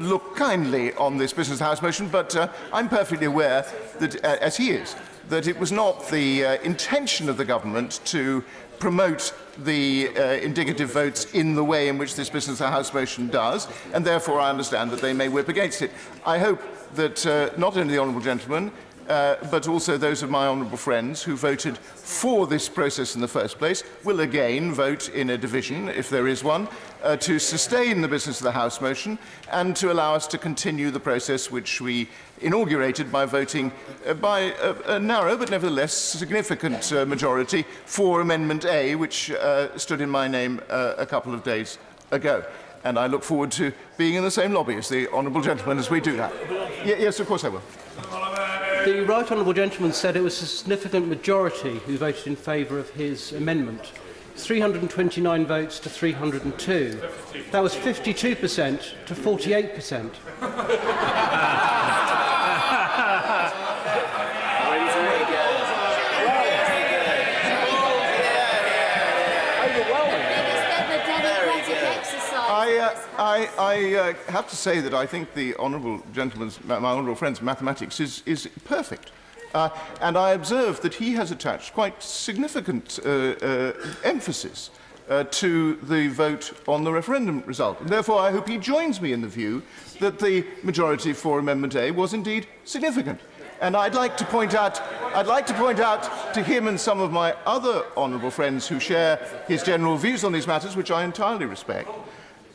look kindly on this Business House motion, but I'm perfectly aware that, as he is, that it was not the intention of the government to promote the indicative votes in the way in which this Business House motion does, and therefore I understand that they may whip against it. I hope that not only the honourable gentleman, but also those of my honourable friends who voted for this process in the first place will again vote in a division, if there is one, to sustain the Business of the House motion and to allow us to continue the process which we inaugurated by voting by a narrow but nevertheless significant majority for Amendment A, which stood in my name a couple of days ago. And I look forward to being in the same lobby as the honourable gentleman as we do that. Yes, of course I will. The right honourable gentleman said it was a significant majority who voted in favour of his amendment. 329 votes to 302. That was 52% to 48%. I have to say that I think the honourable gentleman's, my honourable friend's mathematics is perfect. And I observe that he has attached quite significant emphasis to the vote on the referendum result. And therefore, I hope he joins me in the view that the majority for Amendment A was indeed significant. And I'd like to point out to him and some of my other honourable friends who share his general views on these matters, which I entirely respect,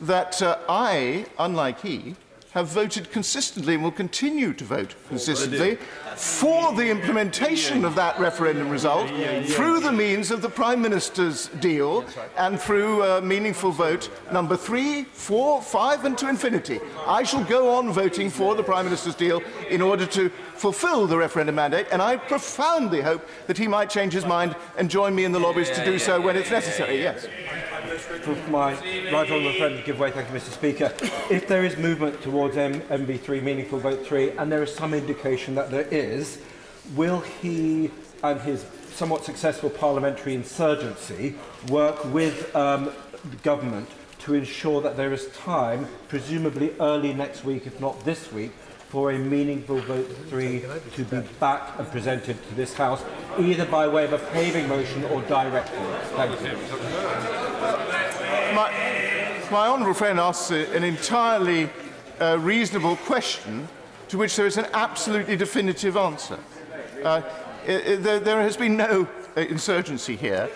that I, unlike he, have voted consistently and will continue to vote consistently for the implementation of that referendum result through the means of the Prime Minister's deal and through a meaningful vote number 3, 4, 5 and to infinity. I shall go on voting for the Prime Minister's deal in order to fulfil the referendum mandate, and I profoundly hope that he might change his mind and join me in the lobbies to do so when it's necessary. Yes. For my right honourable friend to give way, thank you, Mr. Speaker. If there is movement towards MV3, meaningful vote 3, and there is some indication that there is, will he and his somewhat successful parliamentary insurgency work with the government to ensure that there is time, presumably early next week, if not this week, for a meaningful vote 3 to be back and presented to this House, either by way of a paving motion or directly? Thank you. My honourable friend asks an entirely reasonable question to which there is an absolutely definitive answer. There has been no insurgency here.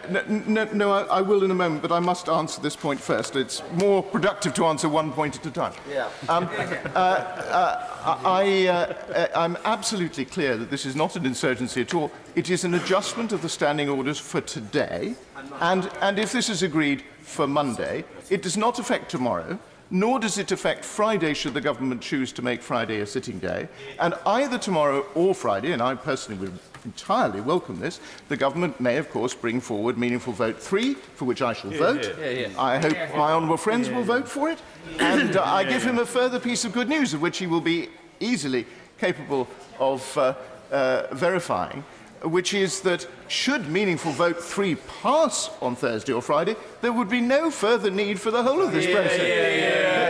No, I will in a moment, but I must answer this point first. It's more productive to answer one point at a time. Yeah. I'm absolutely clear that this is not an insurgency at all. It is an adjustment of the standing orders for today, and if this is agreed for Monday, it does not affect tomorrow, nor does it affect Friday should the government choose to make Friday a sitting day. And either tomorrow or Friday, and I personally would entirely welcome this, the government may, of course, bring forward meaningful vote 3, for which I shall vote. I hope my honourable friends will vote for it. And I give him a further piece of good news, of which he will be easily capable of verifying, which is that should meaningful vote 3 pass on Thursday or Friday, there would be no further need for the whole of this process.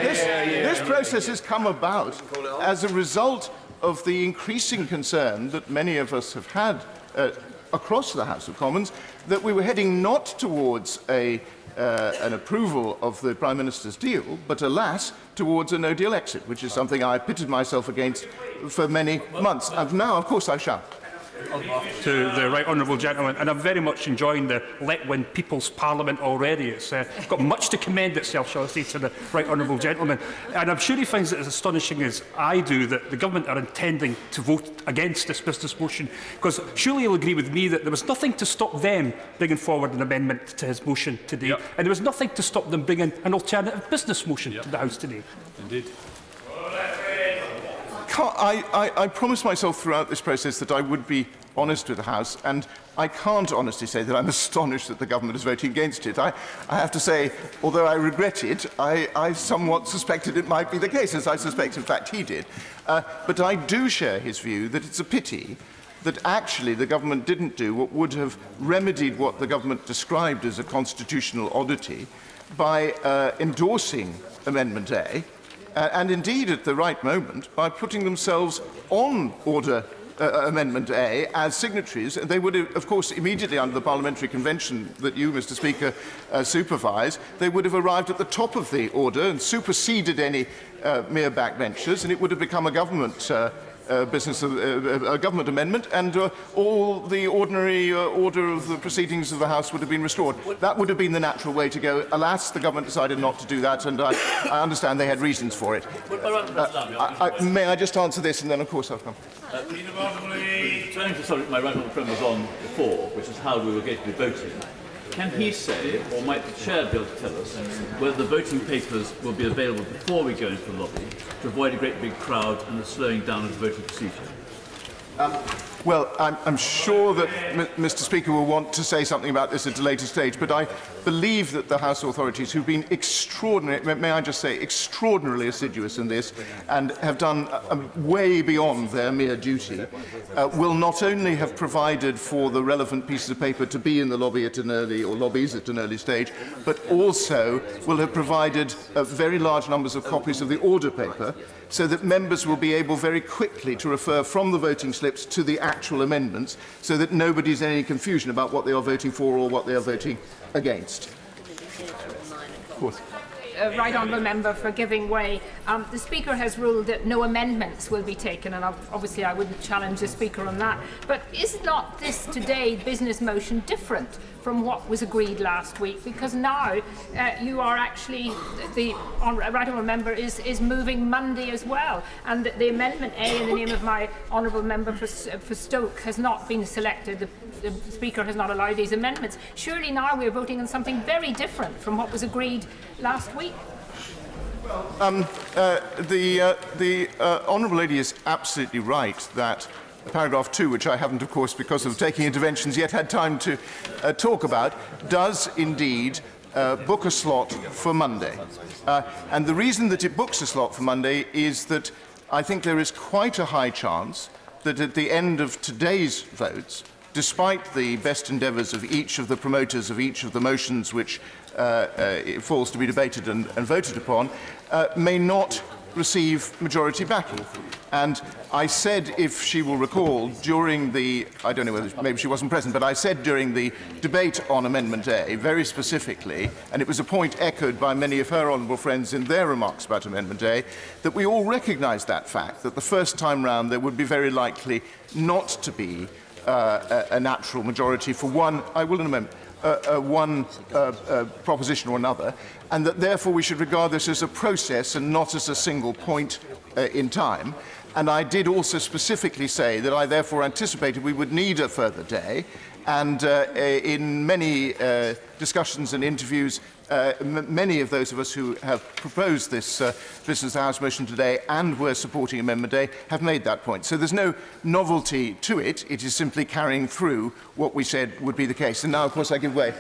This process has come about as a result of the increasing concern that many of us have had across the House of Commons that we were heading not towards an approval of the Prime Minister's deal, but alas, towards a no-deal exit, which is something I pitted myself against for many months. And now, of course, I shall. To the right honourable gentleman, and I'm very much enjoying the Letwin People's Parliament already. It's got much to commend itself, shall I say, to the right honourable gentleman. And I'm sure he finds it as astonishing as I do that the government are intending to vote against this business motion, because surely he'll agree with me that there was nothing to stop them bringing forward an amendment to his motion today, and there was nothing to stop them bringing an alternative business motion to the House today. Indeed. I promised myself throughout this process that I would be honest with the House, and I can't honestly say that I'm astonished that the government is voting against it. I have to say, although I regret it, I somewhat suspected it might be the case, as I suspect, in fact, he did. But I do share his view that it's a pity that actually the government didn't do what would have remedied what the government described as a constitutional oddity by endorsing Amendment A, and indeed at the right moment by putting themselves on Amendment A as signatories. They would have, of course, immediately under the parliamentary convention that you, Mr. Speaker, supervise, they would have arrived at the top of the order and superseded any mere backbenchers, and it would have become a government a government amendment, and all the ordinary order of the proceedings of the House would have been restored. That would have been the natural way to go. Alas, the government decided not to do that, and I understand they had reasons for it. May I just answer this, and then, of course, I'll come. Turning to the subject my right honourable friend was on before, which is how we were going to be voting, can he say, or might the Chair be able to tell us, whether the voting papers will be available before we go into the lobby to avoid a great big crowd and the slowing down of the voting procedure? Well, I'm sure that Mr. Speaker will want to say something about this at a later stage, but I believe that the House authorities, who've been may I just say, extraordinarily assiduous in this and have done way beyond their mere duty, will not only have provided for the relevant pieces of paper to be in the lobby at an early, or lobbies at an early stage, but also will have provided very large numbers of copies of the order paper, so that members will be able very quickly to refer from the voting slips to the actual amendments, so that nobody's in any confusion about what they are voting for or what they are voting against. Of course. Right honourable member for giving way. The Speaker has ruled that no amendments will be taken, and obviously I wouldn't challenge the Speaker on that. But is not this today business motion different from what was agreed last week? Because now you are actually, the right honourable member is moving Monday as well, and the Amendment A in the name of my honourable member for Stoke has not been selected. The Speaker has not allowed these amendments. Surely now we're voting on something very different from what was agreed last week. The honourable lady is absolutely right that paragraph 2, which I haven't, of course, because of taking interventions, yet had time to talk about, does indeed book a slot for Monday. And the reason that it books a slot for Monday is that I think there is quite a high chance that at the end of today's votes, despite the best endeavours of each of the promoters of each of the motions which it falls to be debated and voted upon, may not receive majority backing. And I said, if she will recall, during the, I don't know whether, maybe she wasn't present, but I said during the debate on Amendment A, very specifically, and it was a point echoed by many of her honourable friends in their remarks about Amendment A, that we all recognise that fact, that the first time round there would be very likely not to be a natural majority for one, I will in a moment, one proposition or another, and that therefore we should regard this as a process and not as a single point in time. And I did also specifically say that I therefore anticipated we would need a further day, and in many discussions and interviews, many of those of us who have proposed this Business of the House motion today and were supporting Amendment A have made that point. So there's no novelty to it. It is simply carrying through what we said would be the case. And now, of course, I give way.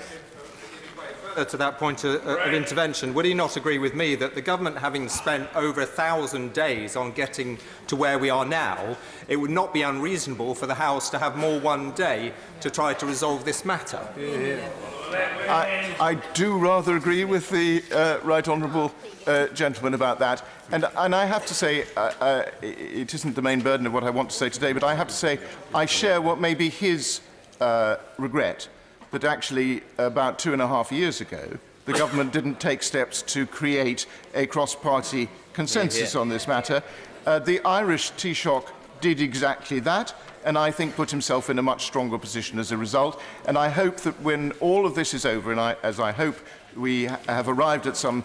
To that point of intervention, would he not agree with me that the government, having spent over 1,000 days on getting to where we are now, it would not be unreasonable for the House to have more one day to try to resolve this matter? I do rather agree with the right honourable gentleman about that. And I have to say, it isn't the main burden of what I want to say today, but I have to say I share what may be his regret, that actually about 2.5 years ago, the government didn't take steps to create a cross-party consensus on this matter. The Irish Taoiseach did exactly that, and I think put himself in a much stronger position as a result. And I hope that when all of this is over, and as I hope we have arrived at some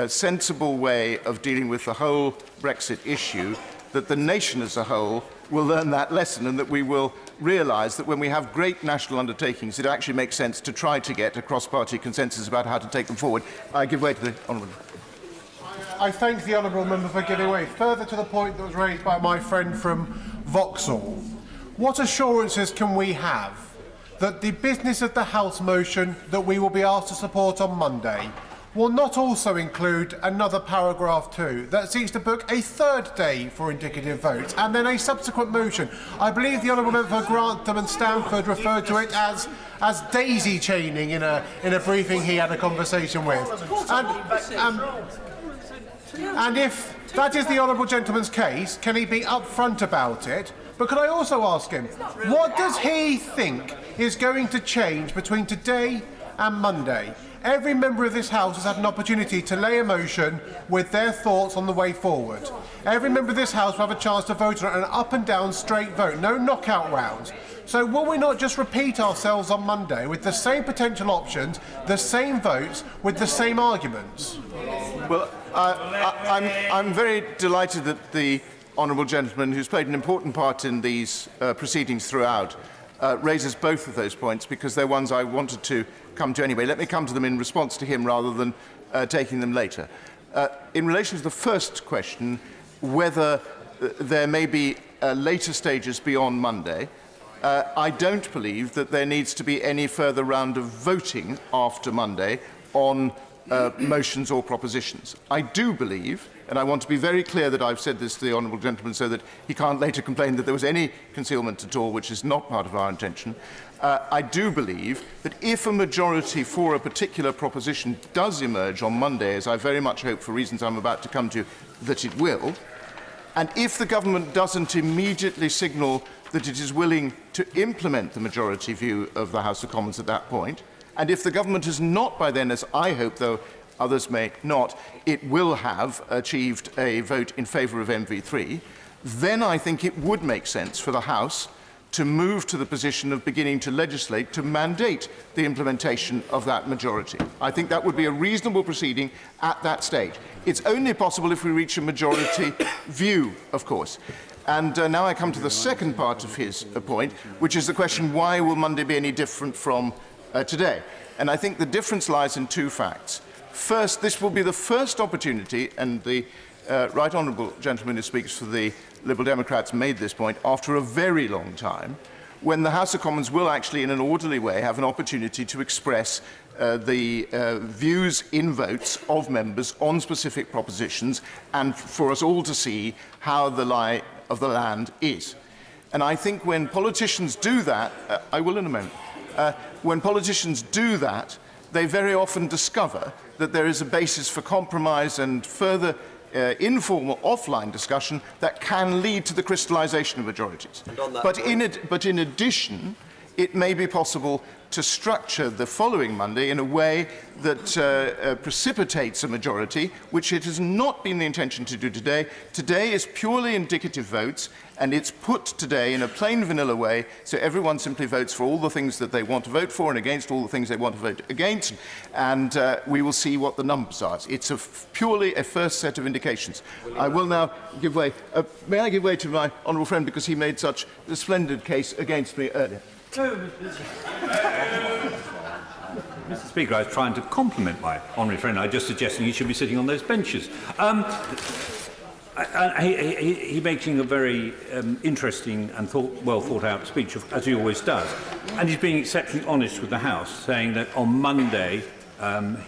sensible way of dealing with the whole Brexit issue, that the nation as a whole will learn that lesson, and that we will realise that when we have great national undertakings, it actually makes sense to try to get a cross-party consensus about how to take them forward. I give way to the honourable. I thank the honourable member for giving way. Further to the point that was raised by my friend from Vauxhall, what assurances can we have that the business of the House motion that we will be asked to support on Monday will not also include another paragraph 2 that seeks to book a third day for indicative votes and then a subsequent motion? I believe the honourable member for Grantham and Stamford referred to it as daisy chaining in a briefing he had a conversation with. And if that is the honourable gentleman's case, can he be upfront about it? But could I also ask him, what does he think is going to change between today and Monday? Every member of this House has had an opportunity to lay a motion with their thoughts on the way forward. Every member of this House will have a chance to vote on an up and down straight vote, no knockout rounds. So will we not just repeat ourselves on Monday with the same potential options, the same votes, with the same arguments? Well, I'm very delighted that the honourable gentleman, who's played an important part in these proceedings throughout, raises both of those points, because they're ones I wanted to come to anyway. Let me come to them in response to him rather than taking them later. In relation to the first question, whether there may be later stages beyond Monday, I don't believe that there needs to be any further round of voting after Monday on motions or propositions. I do believe, and I want to be very clear that I've said this to the honourable gentleman so that he can't later complain that there was any concealment at all, which is not part of our intention. I do believe that if a majority for a particular proposition does emerge on Monday, as I very much hope for reasons I'm about to come to that it will, and if the government doesn't immediately signal that it is willing to implement the majority view of the House of Commons at that point, and if the government has not by then, as I hope, though others may not, it will have achieved a vote in favour of MV3, then I think it would make sense for the House to move to the position of beginning to legislate to mandate the implementation of that majority. I think that would be a reasonable proceeding at that stage. It's only possible if we reach a majority view, of course. And now I come to the second part of his point, which is the question, why will Monday be any different from today? And I think the difference lies in two facts. First, this will be the first opportunity, and the right honourable gentleman who speaks for the Liberal Democrats made this point, after a very long time, when the House of Commons will actually, in an orderly way, have an opportunity to express the views in votes of members on specific propositions, and for us all to see how the lie of the land is. And I think when politicians do that, I will in a moment, when politicians do that, they very often discover that there is a basis for compromise and further informal offline discussion that can lead to the crystallisation of majorities. But in addition, it may be possible to structure the following Monday in a way that precipitates a majority, which it has not been the intention to do today. Today is purely indicative votes, and it's put today in a plain vanilla way, so everyone simply votes for all the things that they want to vote for and against all the things they want to vote against, and we will see what the numbers are. It's purely a first set of indications. I will now give way. May I give way to my honourable friend, because he made such a splendid case against me earlier. Mr. Speaker, I was trying to compliment my honourable friend. I was just suggesting he should be sitting on those benches. He making a very interesting and well thought out speech, as he always does. And he's being exceptionally honest with the House, saying that on Monday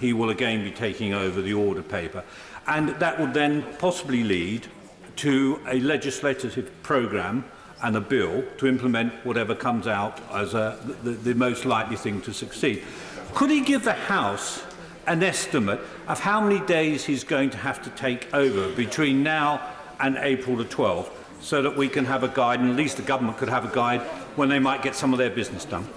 he will again be taking over the order paper. And that will then possibly lead to a legislative programme and a bill to implement whatever comes out as the most likely thing to succeed. Could he give the House an estimate of how many days he's going to have to take over between now and April the 12th, so that we can have a guide, and at least the government could have a guide when they might get some of their business done?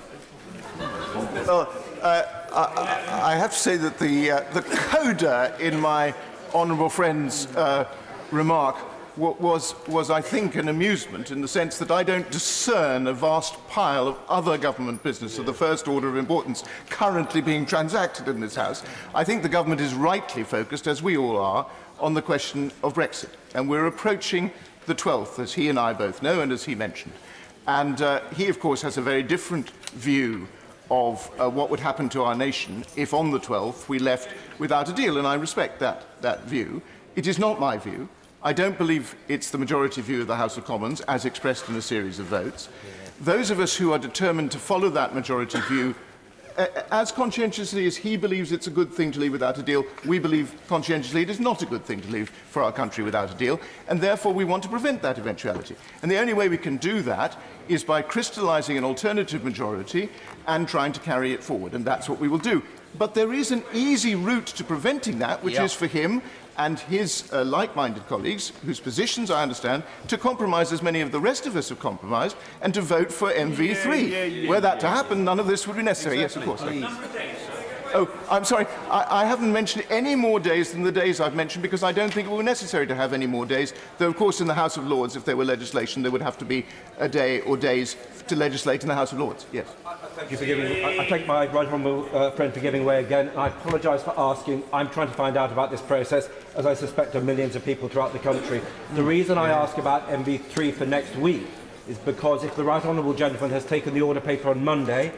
Well, I have to say that the coda in my honourable friend's remark was, I think, an amusement, in the sense that I don't discern a vast pile of other government business of the first order of importance currently being transacted in this House. I think the government is rightly focused, as we all are, on the question of Brexit. And we're approaching the 12th, as he and I both know, and as he mentioned. And he, of course, has a very different view of what would happen to our nation if on the 12th we left without a deal, and I respect that view. It is not my view. I don't believe it's the majority view of the House of Commons, as expressed in a series of votes. Those of us who are determined to follow that majority view, as conscientiously as he believes it's a good thing to leave without a deal, we believe conscientiously it is not a good thing to leave for our country without a deal, and therefore we want to prevent that eventuality. And the only way we can do that is by crystallising an alternative majority and trying to carry it forward, and that's what we will do. But there is an easy route to preventing that, which is for him and his like-minded colleagues, whose positions I understand, to compromise as many of the rest of us have compromised, and to vote for MV3. Were that to happen, none of this would be necessary. Exactly. Yes, of course. Oh, I'm sorry. I haven't mentioned any more days than the days I've mentioned, because I don't think it were necessary to have any more days. Though, of course, in the House of Lords, if there were legislation, there would have to be a day or days to legislate in the House of Lords. Yes. Thank you for giving. I thank my right honourable friend for giving way again. I apologise for asking. I'm trying to find out about this process, as I suspect of millions of people throughout the country. The reason I ask about MV3 for next week is because if the right honourable gentleman has taken the order paper on Monday,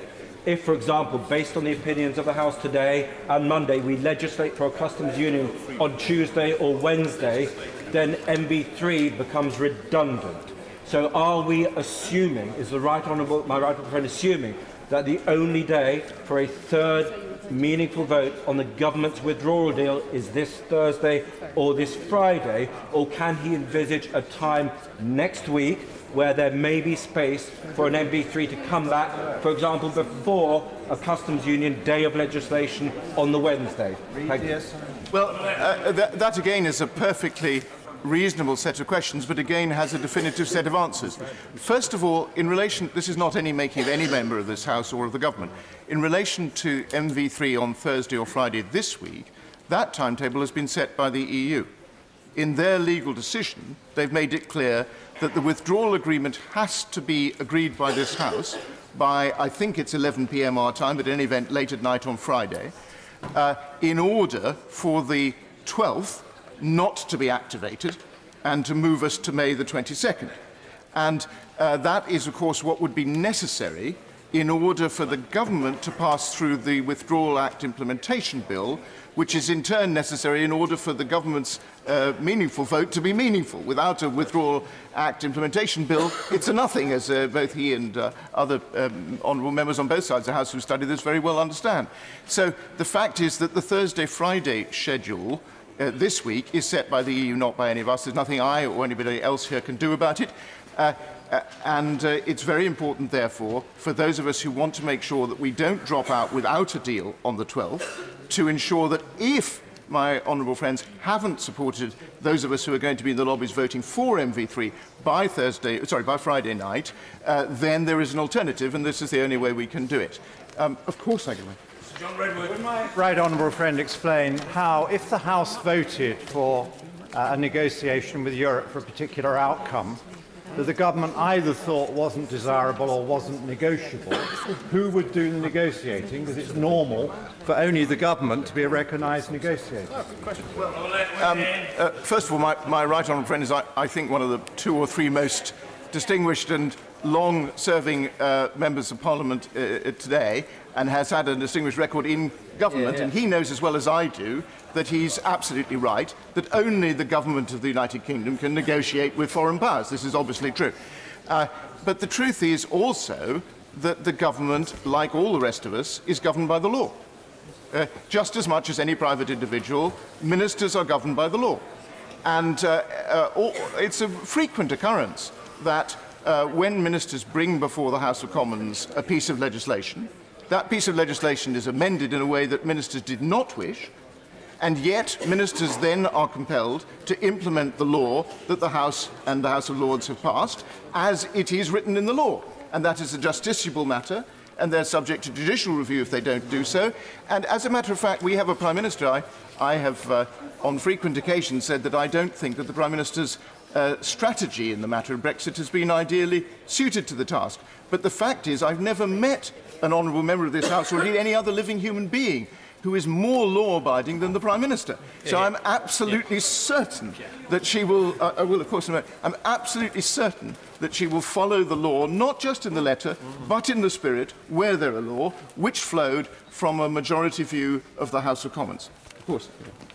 if, for example, based on the opinions of the House today and Monday, we legislate for a customs union on Tuesday or Wednesday, then MV3 becomes redundant. So are we assuming, is my right honourable friend assuming, that the only day for a third meaningful vote on the government's withdrawal deal is this Thursday or this Friday, or can he envisage a time next week where there may be space for an MV3 to come back, for example, before a customs union day of legislation on the Wednesday? Thank you. Well, that again is a perfectly reasonable set of questions, but again has a definitive set of answers. First of all, in relation, this is not any making of any member of this House or of the government. In relation to MV3 on Thursday or Friday this week, that timetable has been set by the EU. In their legal decision, they've made it clear that the withdrawal agreement has to be agreed by this House by, I think it's 11 p.m. our time, but in any event, late at night on Friday, in order for the 12th not to be activated and to move us to May the 22nd. And that is, of course, what would be necessary in order for the government to pass through the Withdrawal Act implementation bill, which is in turn necessary in order for the government's meaningful vote to be meaningful. Without a Withdrawal Act implementation bill, it's a nothing, as both he and other honourable members on both sides of the House who study this very well understand. So the fact is that the Thursday-Friday schedule this week is set by the EU, not by any of us. There's nothing I or anybody else here can do about it. And it's very important, therefore, for those of us who want to make sure that we don't drop out without a deal on the 12th, to ensure that if my honourable friends haven't supported those of us who are going to be in the lobbies voting for MV3 by Friday night, then there is an alternative, and this is the only way we can do it. Of course I can. Would my right honourable friend explain how, if the House voted for a negotiation with Europe for a particular outcome that the government either thought wasn't desirable or wasn't negotiable, who would do the negotiating? Because it's normal for only the government to be a recognised negotiator. First of all, my right honourable friend is, I think, one of the 2 or 3 most distinguished and long-serving members of Parliament today, and has had a distinguished record in government, and he knows as well as I do that he's absolutely right, that only the government of the United Kingdom can negotiate with foreign powers. This is obviously true. But the truth is also that the government, like all the rest of us, is governed by the law. Just as much as any private individual, ministers are governed by the law. And it's a frequent occurrence that when ministers bring before the House of Commons a piece of legislation, that piece of legislation is amended in a way that ministers did not wish, and yet ministers then are compelled to implement the law that the House and the House of Lords have passed as it is written in the law. And that is a justiciable matter, and they're subject to judicial review if they don't do so. And as a matter of fact, we have a Prime Minister. I have on frequent occasions said that I don't think that the Prime Minister's strategy in the matter of Brexit has been ideally suited to the task. But the fact is, I've never met an honourable member of this House, or indeed any other living human being, who is more law-abiding than the Prime Minister. So I'm absolutely certain that she will, of course, I'm absolutely certain that she will follow the law, not just in the letter, but in the spirit, where there are law, which flowed from a majority view of the House of Commons. Of course.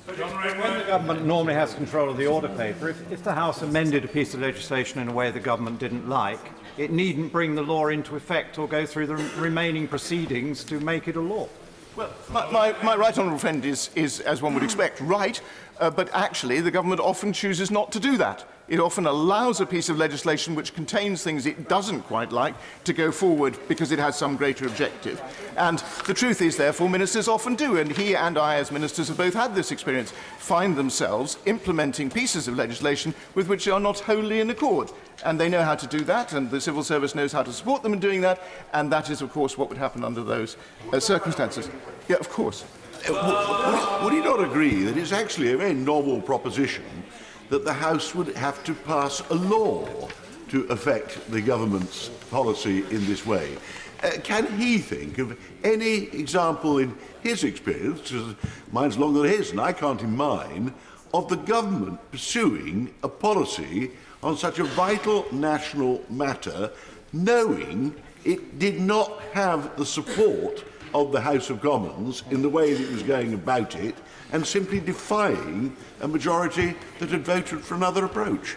When the government normally has control of the order paper, if the House amended a piece of legislation in a way the government didn't like, it needn't bring the law into effect or go through the remaining proceedings to make it a law. Well, my right honourable friend is, as one would expect, right, but actually the government often chooses not to do that. It often allows a piece of legislation which contains things it doesn't quite like to go forward because it has some greater objective. And the truth is, therefore, ministers often do, and he and I, as ministers, have both had this experience, find themselves implementing pieces of legislation with which they are not wholly in accord. And they know how to do that, and the civil service knows how to support them in doing that, and that is, of course, what would happen under those circumstances. Yeah, of course. Would he not agree that it's actually a very novel proposition that the House would have to pass a law to affect the government's policy in this way? Can he think of any example in his experience, because mine's longer than his and I can't in mine, of the government pursuing a policy on such a vital national matter, knowing it did not have the support of the House of Commons in the way that it was going about it, and simply defying a majority that had voted for another approach?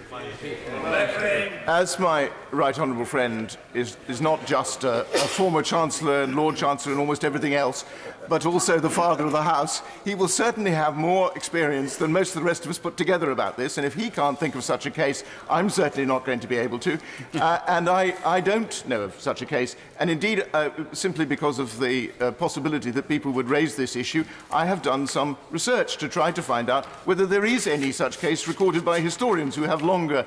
As my right honourable friend is not just a former Chancellor and Lord Chancellor and almost everything else, but also the father of the House, he will certainly have more experience than most of the rest of us put together about this, and if he can't think of such a case, I'm certainly not going to be able to. And I don't know of such a case, and indeed, simply because of the possibility that people would raise this issue, I have done some research to try to find out whether there is any such case recorded by historians who have longer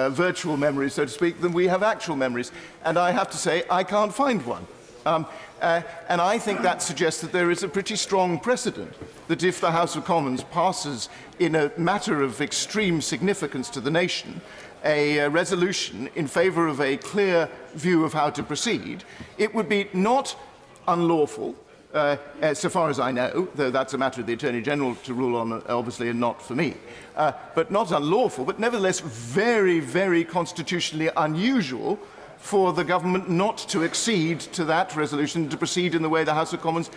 virtual memories, so to speak, than we have actual memories. And I have to say, I can't find one. And I think that suggests that there is a pretty strong precedent that if the House of Commons passes in a matter of extreme significance to the nation a resolution in favour of a clear view of how to proceed, it would be not unlawful, so far as I know, though that's a matter of the Attorney General to rule on, obviously, and not for me, but not unlawful, but nevertheless very, very constitutionally unusual for the government not to accede to that resolution, to proceed in the way the House of Commons